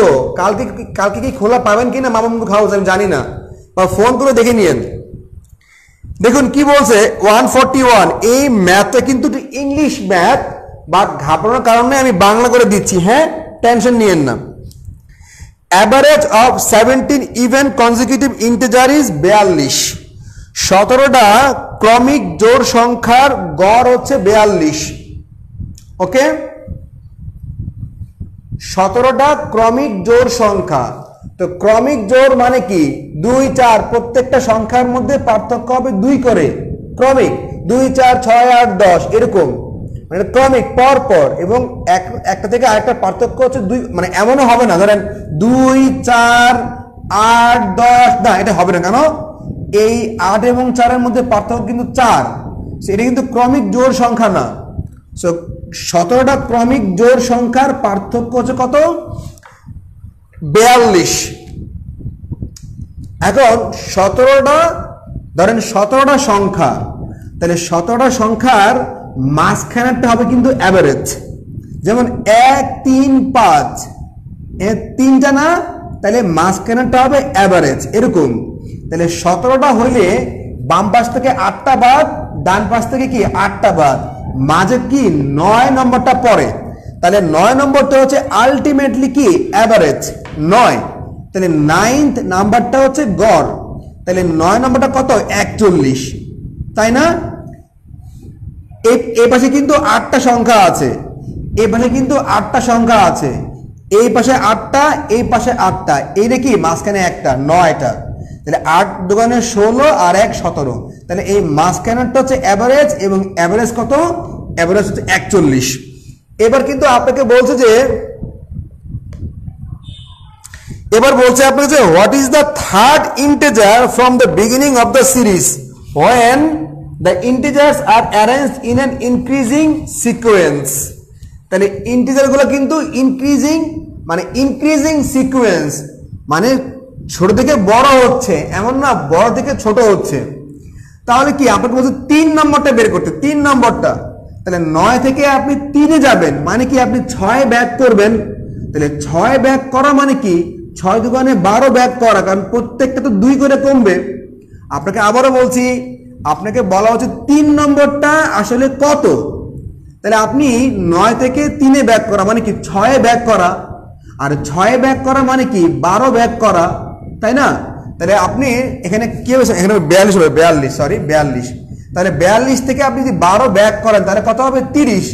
কালকে কি খোলা পাবেন কিনা মামুন বুক হাউস আমি জানি না, বা ফোন করে দেখে নিয়েন। দেখুন কি বলছে 141। এই ম্যাথটা কিন্তু ইংলিশ ম্যাথ, বা ঘাবড়ানোর কারণে আমি বাংলা করে দিচ্ছি। হ্যাঁ, টেনশন নিয়েন না। Average of 17 even consecutive integer is 42। 17টা ক্রমিক জোড় সংখ্যার গড় হচ্ছে 42। ওকে, 17টা ক্রমিক জোড় সংখ্যা। তো ক্রমিক জোড় মানে কি? 2 4 প্রত্যেকটা সংখ্যার মধ্যে পার্থক্য হবে 2 করে। ক্রমিক 2 4 6 8 10 এরকম, মানে ক্রমিক পর পর, এবং একটা থেকে আরেকটা পার্থক্য হচ্ছে 2। মানে এমনও হবে না ধরেন 2 4 8 10, না এটা হবে না। কেন? এই 8 এবং 4 এর মধ্যে পার্থক্য কিন্তু 4, এটা কিন্তু ক্রমিক জোড় সংখ্যা না। সো 17টা ক্রমিক জোড় সংখ্যার পার্থক্য হচ্ছে কত? 42। এখন 17টা ধরেন 17টা সংখ্যা, তাহলে 17টা সংখ্যার মাঝখানেরটা হবে কিন্তু অ্যাভারেজ। যেমন 1 3 5, এ 3টা না, তাহলে মাঝখানেরটা হবে অ্যাভারেজ এরকম। তাহলে 17টা হইলে বাম পাশ থেকে 8টা বাদ, ডান পাশ থেকে কি 8টা বাদ, মাঝে কি 9 নম্বরটা পড়ে। তাহলে 9 নম্বরটা হচ্ছে আলটিমেটলি কি অ্যাভারেজ 9। তাহলে 9th নাম্বারটা হচ্ছে গড়। তাহলে 9 নম্বরটা কত? 41, তাই না? এই পাশে কিন্তু 8টা সংখ্যা আছে, এই পাশে কিন্তু 8টা সংখ্যা আছে, এই পাশে 8টা, এই পাশে 8টা, এইটা কি মাঝখানে একটা 9টা। তাহলে 8 দুগুণে 16 আর 1 17। তাহলে এই মাঝখানেরটা হচ্ছে অ্যাভারেজ, এবং অ্যাভারেজ কত? অ্যাভারেজ হচ্ছে 41। এবার কিন্তু আপনাকে বলছে যে, এবার বলছে আপনাকে যে what is the third integer from the beginning of the series when the integers are arranged in an increasing sequence. তাহলে ইন্টিজারগুলো কিন্তু ইনক্রিজিং সিকোয়েন্স, মানে ছোট থেকে বড় হচ্ছে এমন না, বড় থেকে ছোট হচ্ছে। তাহলে কি আপনাকে বলছে 3 নম্বরটা বের করতে, 3 নম্বরটা। তাহলে 9 থেকে আপনি 3-এ যাবেন, মানে কি আপনি 6 ব্যাক করবেন। তাহলে 6 ব্যাক করা মানে কি 6 দুগুণে 12 ব্যাক করা, কারণ প্রত্যেকটা তো 2 করে কমবে। আপনাকে আবারও বলছি, আপনাকে বলা হচ্ছে 3 নম্বরটা আসলে কত। তাহলে আপনি 9 থেকে 3-এ ব্যাক করা মানে কি 6-এ ব্যাক করা, আর 6-এ ব্যাক করা মানে কি 12 ব্যাক করা। তাই না? তাহলে আপনি এখানে কি হবে, এখানে 42 হবে, 42 সরি 42। তাহলে 42 থেকে আপনি যদি 12 ব্যাক করেন তাহলে কত হবে 30।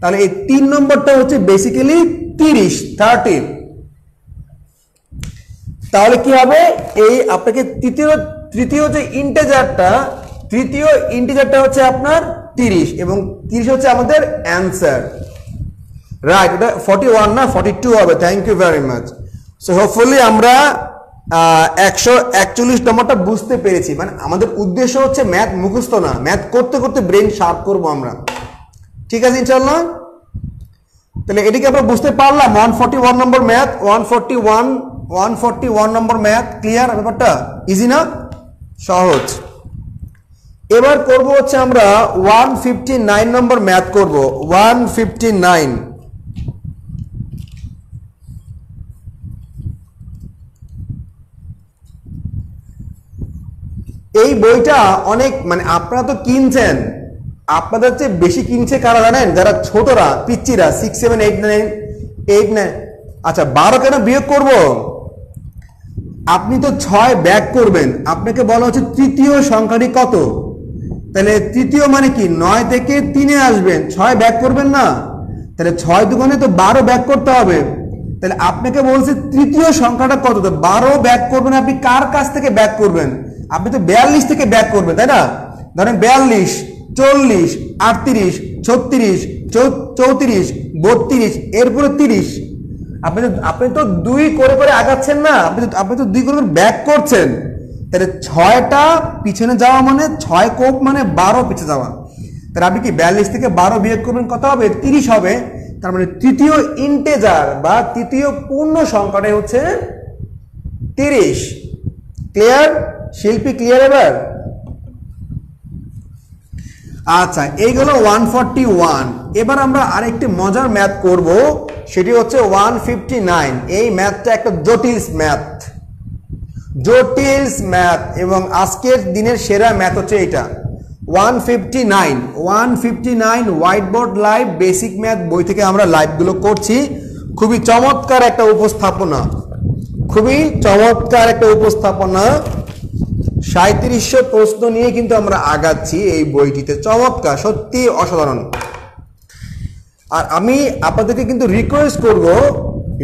তাহলে এই 3 নম্বরটা হচ্ছে বেসিক্যালি 30 30। তাহলে কি হবে, এই আপনাকে তৃতীয় যে ইন্টিজারটা হচ্ছে আপনার 30 এবং 30 হচ্ছে আমাদের অ্যান্সার, রাইট? ওটা 41 না 42 হবে। Thank you very much. So hopefully আমরা 141 নম্বরটা বুঝতে পেরেছি। মানে আমাদের উদ্দেশ্য হচ্ছে ম্যাথ মুখস্থ না, ম্যাথ করতে করতে ব্রেন শার্প করবো আমরা, ঠিক আছে ইনশাআল্লাহ? তাহলে এটাকে আমরা বুঝতে পারলাম। 141 নম্বর ম্যাথ, 141 নম্বর ম্যাথ ক্লিয়ার? ব্যাপারটা ইজি না, সহজ। এবার করব হচ্ছে আমরা 159 নম্বর ম্যাথ করব। 159 এই বইটা অনেক, মানে আপনারা তো কিনছেন, আপনাদের চেয়ে বেশি কিনছে কারা জানেন? যারা ছোটরা, পিচ্চিরা, 6 7 8 9 8 9। আচ্ছা 12 কেন বিয়োগ করব? আপনি তো 6 ব্যাক করবেন, আপনাকে বলা হচ্ছে তৃতীয় সংখ্যাটি কত। তাহলে তৃতীয় মানে কি, 9 থেকে 3-এ আসবেন, 6 ব্যাক করবেন না? তাহলে 6 দুগুণে তো 12 ব্যাক করতে হবে। তাহলে আপনাকে বলছে তৃতীয় সংখ্যাটা কত, তো 12 ব্যাক করবেন। আপনি কার কাছ থেকে ব্যাক করবেন? আপনি তো 42 থেকে ব্যাক করবেন, তাই না? ধরেন 42, 40, 38, 36, 34, 32, এরপরে 30। আপনি তো 2 করে করে আগাচ্ছেন না, আপনি তো 2 করে ব্যাক করছেন। তাহলে 6টা পিছনে যাওয়া মানে 6 কোপ মানে 12 পিছনে যাওয়া। তাহলে আপনি কি 42 থেকে 12 বিয়োগ করবেন, কত হবে? 30 হবে। তার মানে তৃতীয় ইন্টেজার বা তৃতীয় পূর্ণ সংখ্যাটাই হচ্ছে 30। ক্লিয়ার শিল্পী, ক্লিয়ার এবার? আচ্ছা এইগুলো 141। এবার আমরা আরেকটি মজার ম্যাথ করব, সেটি হচ্ছে 159। এই ম্যাথটা একটা জটিল ম্যাথ এবং আজকের দিনের সেরা ম্যাথ হচ্ছে এটা 159 white board live basic math বই থেকে আমরা লাইভগুলো করছি। খুবই চমৎকার একটা উপস্থাপনা, 3700 প্রশ্ন নিয়ে কিন্তু আমরা আগাচ্ছি এই বইটিতে। চমৎকার, সত্যি অসাধারণ। আর আমি আপনাদেরকে কিন্তু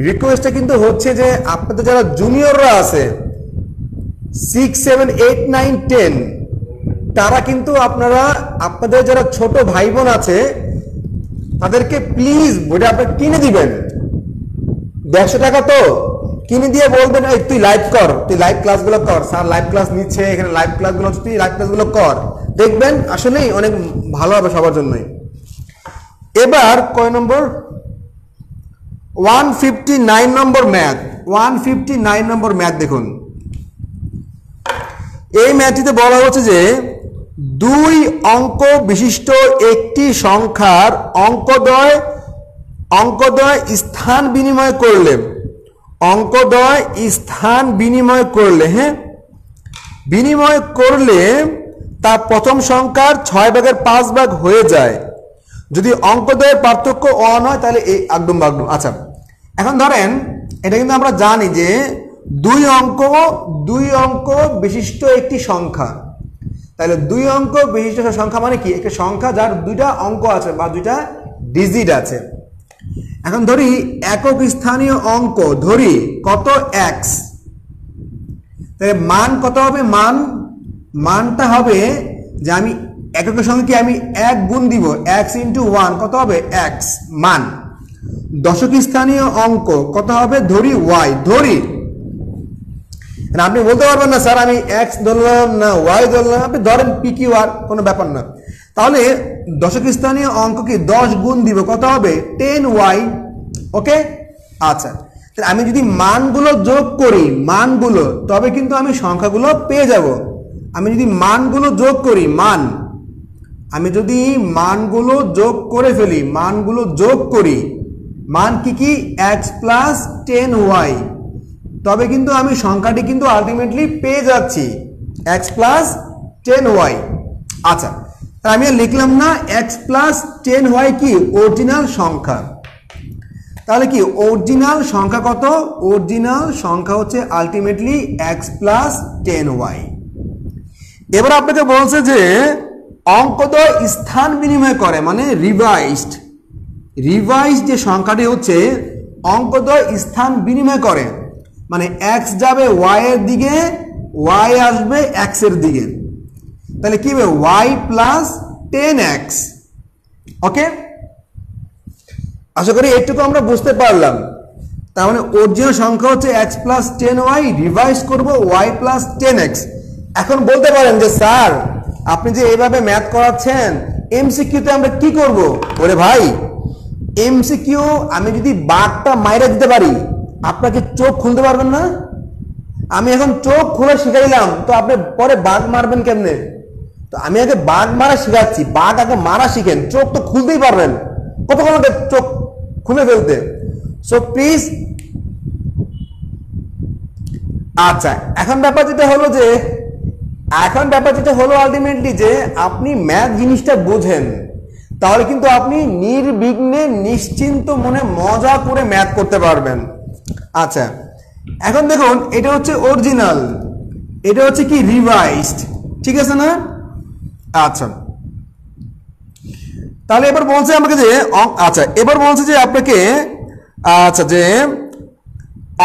রিকোয়েস্টটা কিন্তু হচ্ছে যে আপনাদের যারা জুনিয়ররা আছে 6 7 8 9 10, তারা কিন্তু আপনাদের যারা ছোট ভাই বোন আছে তাদেরকে প্লিজ বইটা আপনারা কিনে দিবেন। 150 টাকা তো কিনে দিয়ে বলবেন, এই তুই লাইভ কর, তুই লাইভ ক্লাসগুলো কর, স্যার লাইভ ক্লাস নিচ্ছে এখানে, লাইভ ক্লাসগুলো হচ্ছে, তুই লাইভ ক্লাসগুলো কর, দেখবেন আসলেই অনেক ভালো হবে সবার জন্যই। এবার কয় নম্বর? 159 নম্বর ম্যাথ। 159 নম্বর ম্যাথ দেখুন। এই ম্যাথটিতে বলা হচ্ছে যে 2 অঙ্ক বিশিষ্ট একটি সংখ্যার অঙ্কদ্বয় স্থান বিনিময় করলে, হ্যাঁ, বিনিময় করলে তা প্রথম সংখ্যার 6 ভাগের 5 ভাগ হয়ে যায়। যদি অঙ্কদ্বয়ের পার্থক্য 1 হয় তাহলে এই আগডুম বাগডুম। আচ্ছা এখন ধরেন এটা কিন্তু আমরা জানি যে 2 অঙ্ক বিশিষ্ট একটি সংখ্যা। তাহলে 2 অঙ্ক বিশিষ্ট সংখ্যা মানে কি? একটা সংখ্যা যার 2টা অঙ্ক আছে বা 2টা ডিজিট আছে। এখন ধরি একক স্থানীয় অঙ্ক ধরি কত, x। তাহলে মান কত হবে? মানটা হবে যে আমি এককের সঙ্গে কি আমি 1 গুণ দিব, x × 1 কত হবে x মান। দশক স্থানীয় অঙ্ক কত হবে? ধরি y, আপনি বলতে পারবেন না স্যার আমি x ধরলাম না y ধরলাম, আপনি ধরেন PQR, কোনো ব্যাপার না। তাহলে দশক স্থানীয় অঙ্ক কি 10 গুণ দিব, কত হবে? 10y। ওকে আচ্ছা, তাহলে আমি যদি মানগুলো যোগ করি, তবে কিন্তু আমি সংখ্যাগুলো পেয়ে যাব। আমি যদি মানগুলো যোগ করি, আমি যদি মানগুলো যোগ করে ফেলি, মান কি x + 10y, তবে কিন্তু আমি সংখ্যাটি কিন্তু আলটিমেটলি পেয়ে যাচ্ছি x + 10y। আচ্ছা আমি লিখলাম না x + 10y কি অরিজিনাল সংখ্যা। তাহলে কি অরিজিনাল সংখ্যা কত? অরিজিনাল সংখ্যা হচ্ছে আলটিমেটলি x প্লাস 10y। এবার আপনাকে বলছে যে অঙ্কদ্বয় স্থান বিনিময় করে, মানে রিভাইজড যে সংখ্যাটি হচ্ছে অঙ্কদ্বয় স্থান বিনিময় করে, মানে x যাবে y এর দিকে, y আসবে x এর দিকে, তাহলে কি হবে y প্লাস 10x। ওকে, আশা করি এইটুকু আমরা বুঝতে পারলাম। তার মানে অরিজিনাল সংখ্যা হচ্ছে x প্লাস 10y, রিভাইজ করব y প্লাস 10x। এখন বলতে পারেন যে স্যার আপনি যে এইভাবে ম্যাথ করাচ্ছেন, এমসিকিউতে আমরা কি করব? ওরে ভাই, এমসিকিউ আমি যদি বাঘটা মাইরা দিতে পারি, আপনাকে চোখ খুলতে পারবেন না? আমি এখন চোখ খুলে শিখাইলাম, তো আপনি পরে বাঘ মারবেন কেমনে? তো আমি আগে বাঘ মারা শিখাচ্ছি, বাঘ আগে মারা শিখেন, চোখ তো খুলতেই পারবেন, কতক্ষণ চোখ খুলে ফেলতে। So please. আচ্ছা, এখন ব্যাপার যেটা হলো আলটিমেটলি যে আপনি ম্যাথ জিনিসটা বোঝেন, তাহলে কিন্তু আপনি নির্বিঘ্নে নিশ্চিন্ত মনে মজা করে ম্যাথ করতে পারবেন। আচ্ছা, এখন দেখুন এটা হচ্ছে অরিজিনাল, এটা হচ্ছে কি রিভাইজড, ঠিক আছে না? আচ্ছা, তাহলে এবার বলছে আমাকে যে আপনাকে যে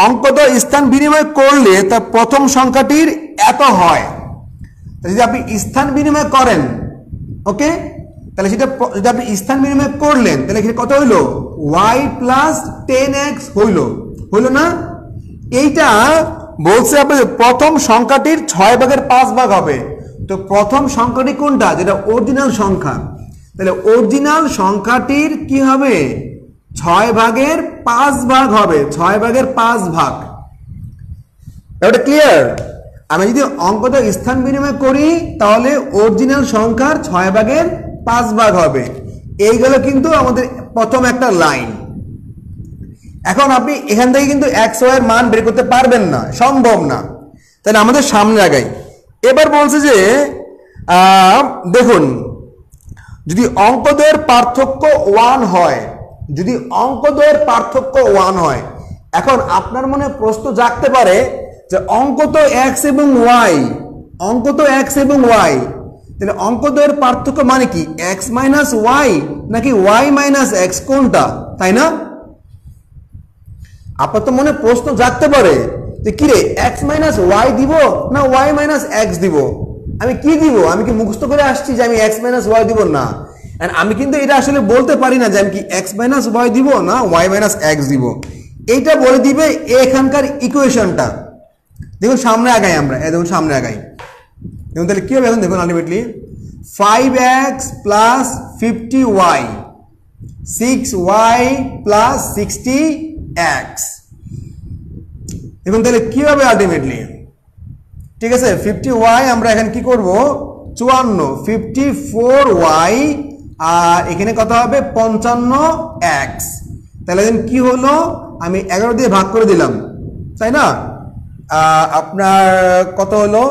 অঙ্কদ্বয় স্থান বিনিময় করলে তার প্রথম সংখ্যাটির এত হয়। যদি আপনি স্থান বিনিময় করেন, ওকে, তাহলে সেটা যদি আপনি স্থান বিনিময় করলেন, তাহলে কত হইলো? y প্লাস 10x হইলো না? এইটা বলছে আপনি প্রথম সংখ্যাটির 6/5 হবে। তো প্রথম সংখ্যাটি কোনটা? যেটা অরিজিনাল সংখ্যা, তাহলে অরিজিনাল সংখ্যাটির কি হবে? 6/5 হবে, 6/5। এটা ক্লিয়ার? আমি যদি অঙ্কদ্বয় স্থান বিনিময় করি তাহলে অরিজিনাল সংখ্যার 6/5 হবে। এইগুলো কিন্তু আমাদের প্রথম একটা লাইন। এখন আপনি এখান থেকে কিন্তু x y এর মান বের করতে পারবেন না, সম্ভব না, তাহলে আমাদের সামনে আগাই। এবার বলছে যে দেখুন, যদি অঙ্কদ্বয়ের পার্থক্য 1 হয়, এখন আপনার মনে প্রশ্ন জাগতে পারে যে অঙ্ক তো x এবং y, তাহলে অঙ্কদ্বয়ের পার্থক্য মানে কি? x মাইনাস y নাকি y মাইনাস x, কোনটা? তাই না? আপনার তো মনে প্রশ্ন জাগতে পারে যে কি রে, x মাইনাস y দিব না y মাইনাস x দিব? আমি কি দিব? আমি কি মুখস্থ করে আসছি যে আমি x মাইনাস y দিব? না, আমি কিন্তু এটা আসলে বলতে পারি না যে আমি কি x মাইনাস y দিব না y মাইনাস x দিব। এইটা বলে দিবে এখানকার ইকুয়েশনটা। দেখুন সামনে আগাই আমরা, দেখুন সামনে আগাই, দেখুন তাহলে কি হবে। এখন দেখুন ultimately 5x plus 50y, 6y plus 60x। দেখুন তাহলে কি হবে আলটিমেটলি, ঠিক আছে? 50y আমরা এখানে কি করব? 54, 54y, আর এখানে কত হবে? 55x। তাহলে কি হলো? আমি 11 দিয়ে ভাগ করে দিলাম, তাই না? আপনার কত হলো?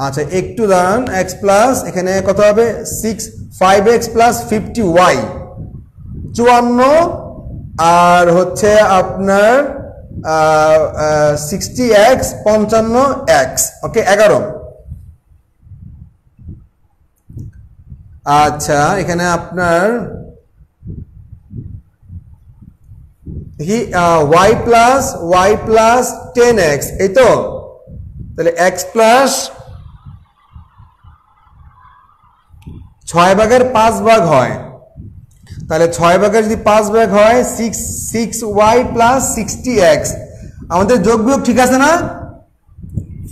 আচ্ছা একটু দাঁড়ান, x প্লাস এখানে কত হবে? 5x প্লাস 50y 54, আর হচ্ছে আপনার 60x 55x, ওকে 11। আচ্ছা এখানে আপনার কি y প্লাস 10x, এই তো? তাহলে x প্লাস 6/5 হয়, তাহলে 6 যদি 5 হয় 6y প্লাস 60x। আমাদের যোগ বিয়োগ ঠিক আছে না?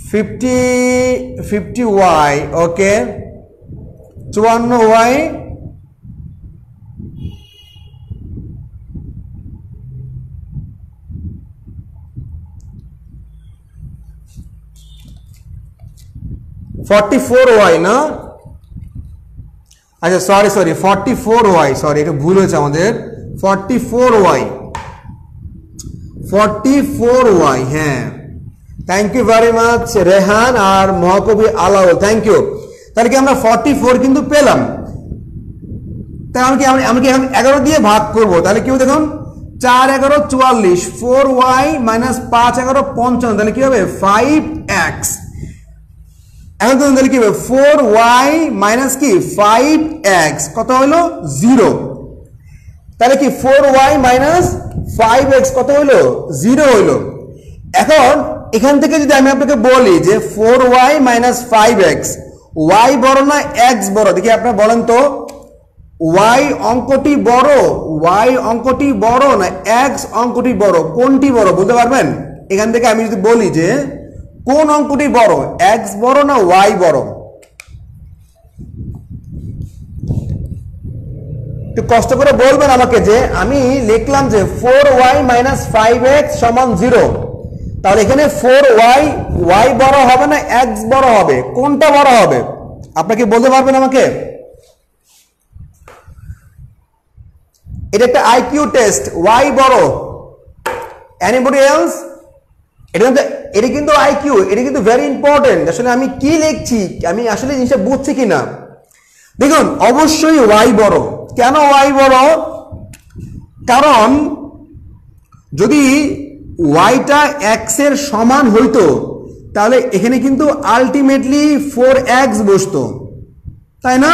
50y, ওকে, 54y, y না? আচ্ছা সরি 44y, সরি এটা ভুল হয়েছে আমাদের, 44y, হ্যাঁ। Thank you very much Rehan আর মহাকবি আলাউল, থ্যাংক ইউ। তাহলে কি আমরা 44 কিন্তু পেলাম। তাহলে আমি কি এখন 11 দিয়ে ভাগ করব, তাহলে কি হবে দেখুন 4 11 44, 4y মাইনাস 5 11 55, তাহলে কি হবে 5x। এখন তো তাহলে কি হবে 4y মাইনাস কি 5x কত হলো 0, তাহলে কি 4y মাইনাস 5x কত হলো 0 হলো। এখন এখান থেকে যদি আমি আপনাকে বলি যে 4y মাইনাস 5x, y বড় না x বড়, দেখি আপনারা বলেন তো y অঙ্কটি বড় না x অঙ্কটি বড়, কোনটি বড় বলতে পারবেন? এখান থেকে আমি যদি বলি যে কোন অঙ্কটি বড়, x বড় না y বড়? একটু কষ্ট করে বলবেন আমাকে যে আমি লিখলাম যে 4y মাইনাস 5x সমান 0, তাহলে এখানে 4y y বড় হবে না x বড় হবে, কোনটা বড় হবে আপনাকে বলতে পারবেন আমাকে? এটা একটা আইকিউ টেস্ট, y বড়, এনিবডি এলস? এটা কিন্তু আইকিউ, এটা কিন্তু ভেরি ইম্পর্টেন্ট। আসলে আমি কি লিখছি, আমি আসলে জিনিসটা বুঝছি কিনা। দেখুন অবশ্যই y বড়। কেন y বড়? কারণ যদি yটা x এর সমান হইতো তাহলে এখানে কিন্তু আলটিমেটলি 4x বসতো, তাই না?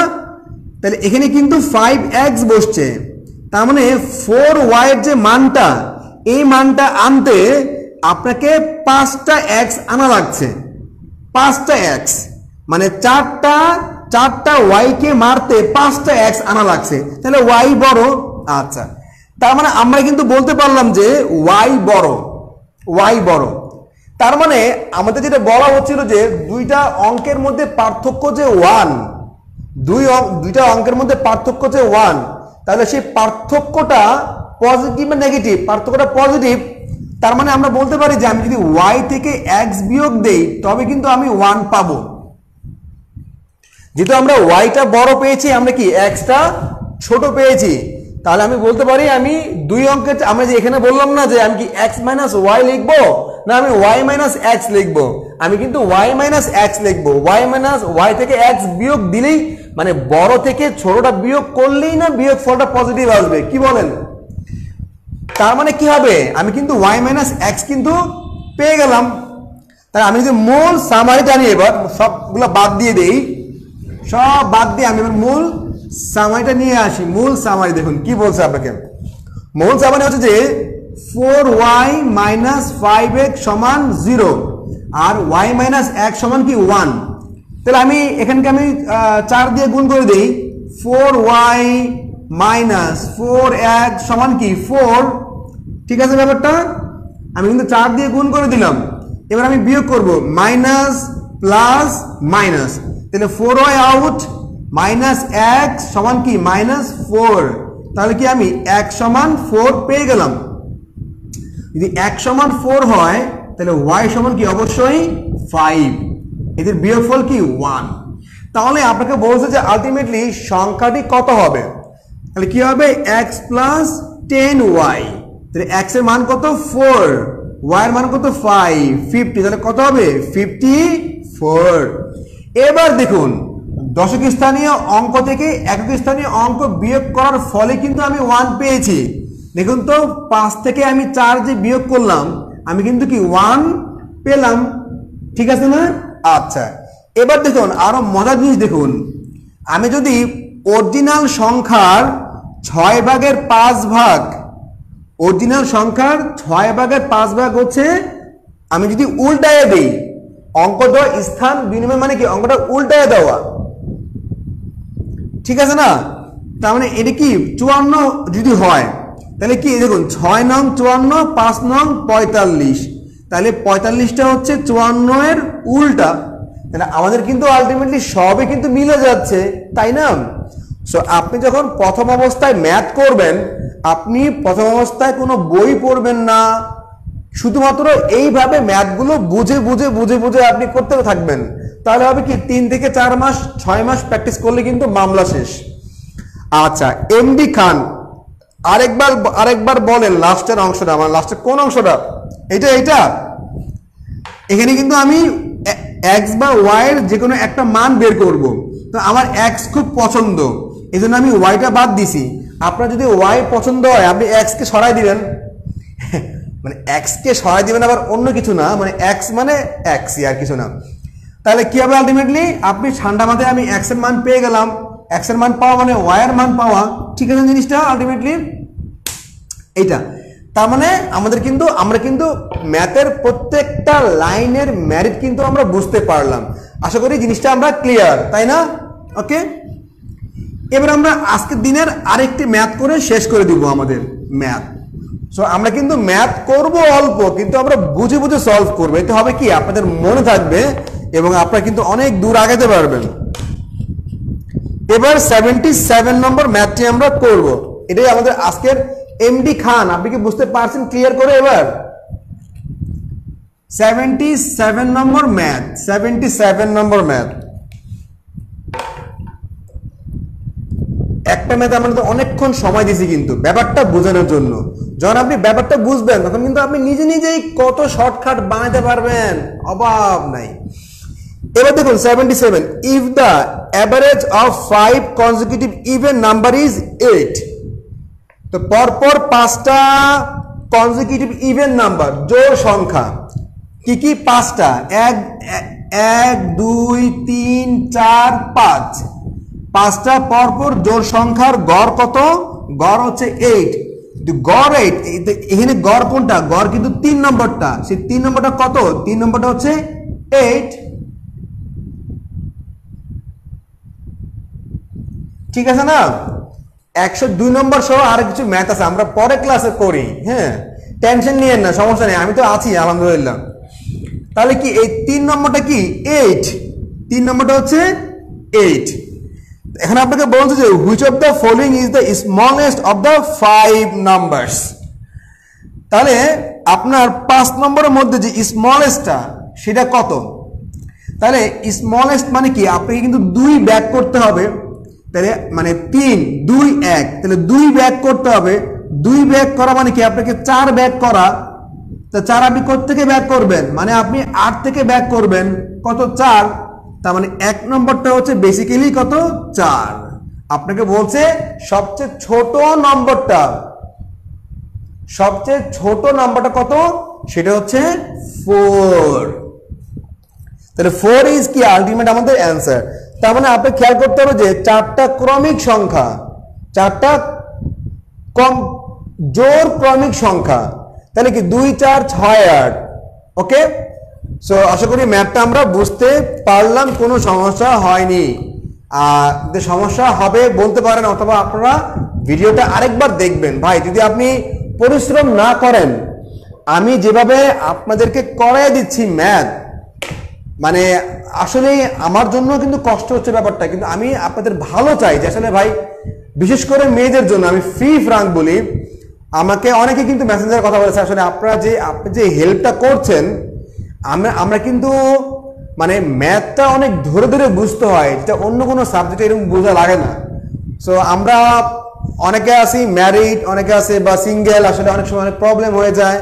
তাহলে এখানে কিন্তু 5x বসছে, তার মানে 4y এর যে মানটা, এই মানটা আনতে আপনাকে 5টা x আনা লাগছে। 5টা x মানে চারটা y কে মারতে 5টা x আনা লাগছে, তাহলে y বড়। আচ্ছা, তার মানে আমরা কিন্তু বলতে পারলাম যে y বড়। তার মানে আমাদের যেটা বলা হচ্ছিল যে দুইটা অঙ্কের মধ্যে পার্থক্য যে 1, দুইটা অঙ্কের মধ্যে পার্থক্য যে 1, তাহলে সেই পার্থক্যটা পজিটিভ না নেগেটিভ? পার্থক্যটা পজিটিভ। তার মানে আমরা বলতে পারি যে আমি যদি y থেকে x বিয়োগ দেই তবে কিন্তু আমি 1 পাবো। যেহেতু আমরা yটা বড় পেয়েছি, আমরা কি xটা ছোট পেয়েছি, তাহলে আমি বলতে পারি আমি দুই অঙ্কের, আমরা যে এখানে বললাম না যে আমি কি x মাইনাস y লিখবো না আমি y মাইনাস x লিখবো, আমি কিন্তু y মাইনাস x লিখবো। y মাইনাস y থেকে x বিয়োগ দিলেই, মানে বড় থেকে ছোটটা বিয়োগ করলেই না বিয়োগ ফলটা পজিটিভ আসবে, কি বলেন? তার মানে কি হবে, আমি কিন্তু y মাইনাস x কিন্তু পেয়ে গেলাম। তাই আমি যদি মূল সামারিটা নিয়ে এবার সবগুলো বাদ দিয়ে দেই, সব বাদ দিয়ে আমি এবার মূল সামারিটা নিয়ে আসি। মূল সামারি দেখুন কি বলছে আপনাকে। মূল সামারি হচ্ছে যে 4y মাইনাস 5x সমান 0 আর y মাইনাস x সমান কি 1। তাহলে আমি এখানকে আমি 4 দিয়ে গুণ করে দেই, 4y মাইনাস 4x সমান কি 4। ঠিক আছে ব্যাপারটা? আমি কিন্তু 4 দিয়ে গুণ করে দিলাম, এবার আমি বিয়োগ করব, মাইনাস প্লাস মাইনাস, তাহলে 4y আউট, মাইনাস x সমান কি মাইনাস 4, তাহলে কি আমি x সমান 4 পেয়ে গেলাম। যদি x সমান 4 হয় তাহলে y সমান কি অবশ্যই 5, এদের বিয়োগফল কি 1। তাহলে আপনাকে বলছে যে আলটিমেটলি সংখ্যাটি কত হবে, তাহলে কি হবে x প্লাস 10y, তাহলে x এর মান কত 4, y এর মান কত 5, 50, তাহলে কত হবে 54। এবার দেখুন দশক স্থানীয় অঙ্ক থেকে একক স্থানীয় অঙ্ক বিয়োগ করার ফলে কিন্তু আমি 1 পেয়েছি। দেখুন তো 5 থেকে আমি 4 যে বিয়োগ করলাম আমি কিন্তু কি 1 পেলাম, ঠিক আছে না? আচ্ছা, এবার দেখুন আরো মজার জিনিস দেখুন, আমি যদি অরিজিনাল সংখ্যার 6 ভাগের 5 ভাগ, অরিজিনাল সংখ্যার 6 ভাগের 5 ভাগ হচ্ছে আমি যদি উল্টায় দেই, অঙ্ক দেওয়া স্থান বিনিময় মানে কি অঙ্কটা উল্টায় দেওয়া, ঠিক আছে না? তার মানে এটা কি 54 যদি হয় তাহলে কি দেখুন 6 নং 54, 5 নং 45, তাহলে 45টা হচ্ছে 54 এর উল্টা। তাহলে আমাদের কিন্তু আলটিমেটলি সবই কিন্তু মিলে যাচ্ছে, তাই না? সো আপনি যখন প্রথম অবস্থায় ম্যাথ করবেন, আপনি প্রথম অবস্থায় কোনো বই পড়বেন না, শুধুমাত্র এইভাবে ম্যাথগুলো বুঝে বুঝে বুঝে বুঝে আপনি করতে থাকবেন। তাহলে হবে কি 3 থেকে 4 মাস 6 মাস প্র্যাকটিস করলে কিন্তু মামলা শেষ। আচ্ছা, এমডি খান আরেকবার বলেন লাস্টের অংশটা, আমার লাস্টের কোন অংশটা? এটা এখানে কিন্তু আমি x বা y এর যে কোনো একটা মান বের করব। তো আমার x খুব পছন্দ, এই জন্য আমি ওয়াইটা বাদ দিছি। আপনার যদি ওয়াই পছন্দ হয় আপনি এক্স কে সরাই দিবেন, মানে এক্স কে সরাই দিবেন আবার অন্য কিছু না, মানে এক্স মানে এক্সই আর কিছু না। তাহলে কি হবে আলটিমেটলি আপনি ঠান্ডা মাথায় আমি এক্স এর মান পেয়ে গেলাম, এক্স এর মান পাওয়া মানে ওয়াই এর মান পাওয়া, ঠিক আছে জিনিসটা আলটিমেটলি এইটা। তার মানে আমরা কিন্তু ম্যাথের প্রত্যেকটা লাইনের মেরিট কিন্তু আমরা বুঝতে পারলাম। আশা করি জিনিসটা আমরা ক্লিয়ার, তাই না? ওকে, এবার আমরা আজকের দিনের আরেকটি ম্যাথ করে শেষ করে দিব আমাদের ম্যাথ। সো আমরা কিন্তু ম্যাথ করব অল্প, কিন্তু আমরা বুঝে বুঝে সলভ করবো। এতে হবে কি আপনাদের মনে থাকবে এবং আপনারা কিন্তু অনেক দূর আগাতে পারবেন। এবার 77 নম্বর ম্যাথটি আমরা করব, এটাই আমাদের আজকের এমডি খান। আপনি কি বুঝতে পারছেন ক্লিয়ার করে? এবার 77 নম্বর ম্যাথ, 77 নম্বর ম্যাথ। একটা ম্যাথ আমাদের অনেকক্ষণ সময় দিয়েছি কিন্তু ব্যাপারটা বোঝানোর জন্য। যখন আপনি ব্যাপারটা বুঝবেন তখন কিন্তু আপনি নিজে নিজেই কত শর্টকাট বানাতে পারবেন, অভাব নাই। এবার দেখুন 77, if the average of 5 consecutive even number is 8, তো পরপর 5টা কনজিকিউটিভ ইভেন নাম্বার জোড় সংখ্যা কি কি? 5টা, 1 2 3 4 5, 5টা পরপর জোড় সংখ্যার গড় কত? গড় হচ্ছে 8। গড় 8, এখানে গড় কোনটা? গড় কিন্তু 3 নম্বরটা। সেই 3 নম্বরটা কত? 3 নম্বরটা হচ্ছে 8, ঠিক আছে না? 102 নম্বর সহ আর কিছু ম্যাথ আছে, আমরা পরে ক্লাসে করি, হ্যাঁ টেনশন নিয়েন না, সমস্যা নেই, আমি তো আছি আলহামদুলিল্লাহ। তাহলে কি এই 3 নম্বরটা কি 8? 3 নম্বরটা হচ্ছে 8। এখন আপনাকে বলছে যে which of the following is the smallest of the 5 numbers. তাহলে আপনার 5 নম্বরের মধ্যে যে স্মলেস্টটা সেটা কত? তাহলে স্মলেস্ট মানে কি আপনাকে কিন্তু 2 ব্যাক করতে হবে, তাহলে মানে 3 2 1, তাহলে 2 ব্যাক করতে হবে। 2 ব্যাক করা মানে কি আপনাকে 4 ব্যাক করা। তো 4 আপনি কোথা থেকে ব্যাক করবেন? মানে আপনি 8 থেকে ব্যাক করবেন, কত? 4। তার মানে 1 নম্বরটা হচ্ছে বেসিক্যালি কত? 4। আপনাকে বলছে সবচেয়ে ছোট নম্বরটা, সবচেয়ে ছোট নাম্বারটা কত? সেটা হচ্ছে 4। তাহলে 4 ইজ কি আলটিমেট আমাদের অ্যান্সার। তার মানে আপনি খেয়াল করতে হবে যে 4টা ক্রমিক সংখ্যা, 4টা জোড় ক্রমিক সংখ্যা, তাহলে কি 2 4 6 8। ওকে, সো আশা করি ম্যাথটা আমরা বুঝতে পারলাম, কোনো সমস্যা হয়নি। যদি সমস্যা হবে বলতে পারেন, অথবা আপনারা ভিডিওটা আরেকবার দেখবেন। ভাই যদি আপনি পরিশ্রম না করেন, আমি যেভাবে আপনাদেরকে করাই দিচ্ছি ম্যাথ, মানে আসলে আমার জন্য কিন্তু কষ্ট হচ্ছে ব্যাপারটা, কিন্তু আমি আপনাদের ভালো চাই যে আসলে ভাই, বিশেষ করে মেয়েদের জন্য আমি ফ্রি ফ্রাঙ্ক বলি। আমাকে অনেকে কিন্তু মেসেঞ্জারে কথা বলেছে, আসলে আপনি যে হেল্পটা করছেন, আমরা কিন্তু মানে ম্যাথটা অনেক ধরে ধরে বুঝতে হয়, যেটা অন্য কোনো সাবজেক্টে এরকম বোঝা লাগে না। সো আমরা অনেকে আছি ম্যারিড, অনেকে আছে বা সিঙ্গেল, আসলে অনেক সময় অনেক প্রবলেম হয়ে যায়।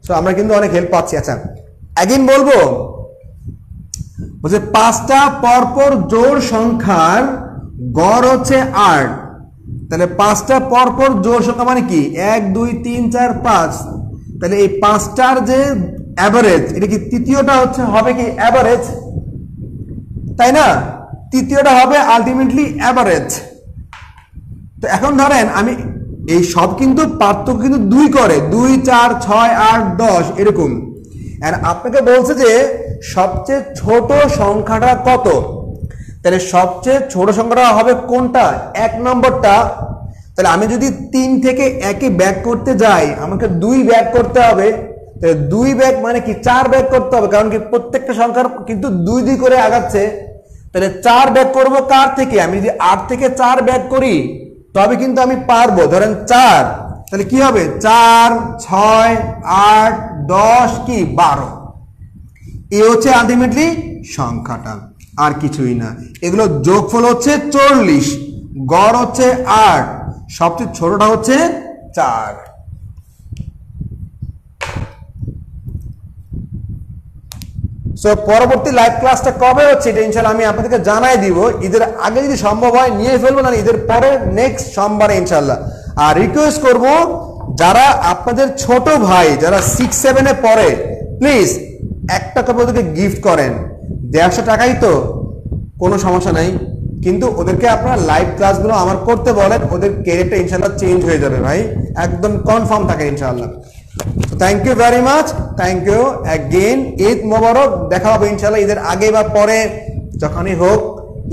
সো আমরা কিন্তু অনেক হেল্প পাচ্ছি। আচ্ছা অ্যাগেইন বলবো, বলছে 5টা পরপর জোড় সংখ্যার গড় হচ্ছে 8। তাহলে 5টা পরপর জোড় সংখ্যা মানে কি 1 2 3 4 5। তাহলে এই 5টার যে অ্যাভারেজ, এটা কি তৃতীয়টা হচ্ছে হবে কি অ্যাভারেজ, তাই না? তৃতীয়টা হবে আলটিমেটলি অ্যাভারেজ। তো এখন ধরেন আমি এই সব কিন্তু পার্থক্য কিন্তু 2 করে, 2 4 6 8 10 এরকম। আর আপনাকে বলছে যে সবচেয়ে ছোট সংখ্যাটা কত। তাহলে সবচেয়ে ছোট সংখ্যাটা হবে কোনটা? 1 নম্বরটা। তাহলে আমি যদি 3 থেকে 1 ব্যাক করতে যাই, আমাকে 2 ব্যাক করতে হবে। তাহলে 2 ব্যাক মানে কি 4 ব্যাক করতে হবে, কারণ কি প্রত্যেকটা সংখ্যার কিন্তু 2 2 করে আগাচ্ছে। তাহলে 4 ব্যাক করব কার থেকে? আমি যদি 8 থেকে 4 ব্যাক করি তবে কিন্তু আমি পারবো। ধরেন 4, তাহলে কি হবে 4 6 8 10 কি 12। এই হচ্ছে আলটিমেটলি সংখ্যাটা, আর কিছুই না। এগুলো যোগফল হচ্ছে 40, গড় হচ্ছে 8, সবচেয়ে ছোটটা হচ্ছে 4। সো পরবর্তী লাইভ ক্লাসটা কবে হচ্ছে এটা ইনশাআল্লাহ আমি আপনাদেরকে জানাই দিব। ঈদের আগে যদি সম্ভব হয় নিয়ে ফেলবো, না ঈদের পরে নেক্সট সোমবারে ইনশাআল্লাহ। আর রিকোয়েস্ট করব যারা আপনাদের ছোট ভাই যারা 6-7 পড়ে, প্লিজ একটা করে ওদেরকে গিফট করেন। 150 টাকাই তো, কোনো সমস্যা নাই, কিন্তু ওদেরকে আপনারা লাইভ ক্লাসগুলো আমার করতে বলেন, ওদের ক্যারিয়ারটা ইনশাআল্লাহ চেঞ্জ হয়ে যাবে ভাই, একদম কনফার্ম থাকে ইনশাআল্লাহ। Thank you very much, thank you again. Eid মোবারক, দেখা হবে ইনশাআল্লাহ ঈদের আগে বা পরে, যখনই হোক।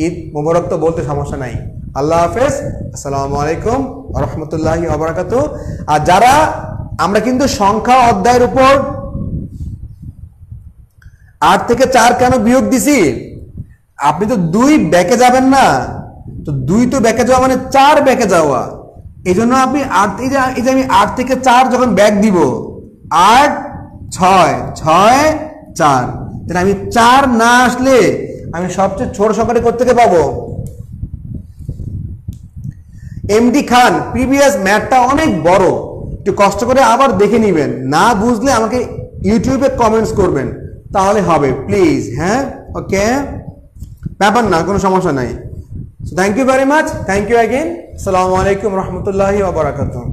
ঈদ মোবারক তো বলতে সমস্যা নাই। আল্লাহ হাফেজ, আসসালামু আলাইকুম ওয়া রাহমাতুল্লাহি ওয়া বারাকাতুহু। আর যারা আমরা কিন্তু সংখ্যা অধ্যায়ের উপর 8 থেকে 4 কেন বিয়োগ দিছি, আপনি তো 2 ব্যাকে যাবেন না, তো 2 তো ব্যাকে যাওয়া মানে 4 ব্যাকে যাওয়া, এই জন্য আপনি 8 এই যে আমি 8 থেকে 4 যখন ব্যাক দিব, 8 6 6 4, তাহলে আমি 4 না আসলে আমি সবচেয়ে ছোট সংখ্যাটি কোত্থেকে পাবো? এমডি খান, প্রিভিয়াস ম্যাথটা অনেক বড়, একটু কষ্ট করে আবার দেখে নেবেন, না বুঝলে আমাকে ইউটিউবে কমেন্টস করবেন, তাহলে হবে প্লিজ। হ্যাঁ, ওকে, ব্যাপার না, কোনো সমস্যা নাই। Thank you very much, thank you again. আসসালামু আলাইকুম রহমতুল্লাহি ওয়া বারাকাতুহু।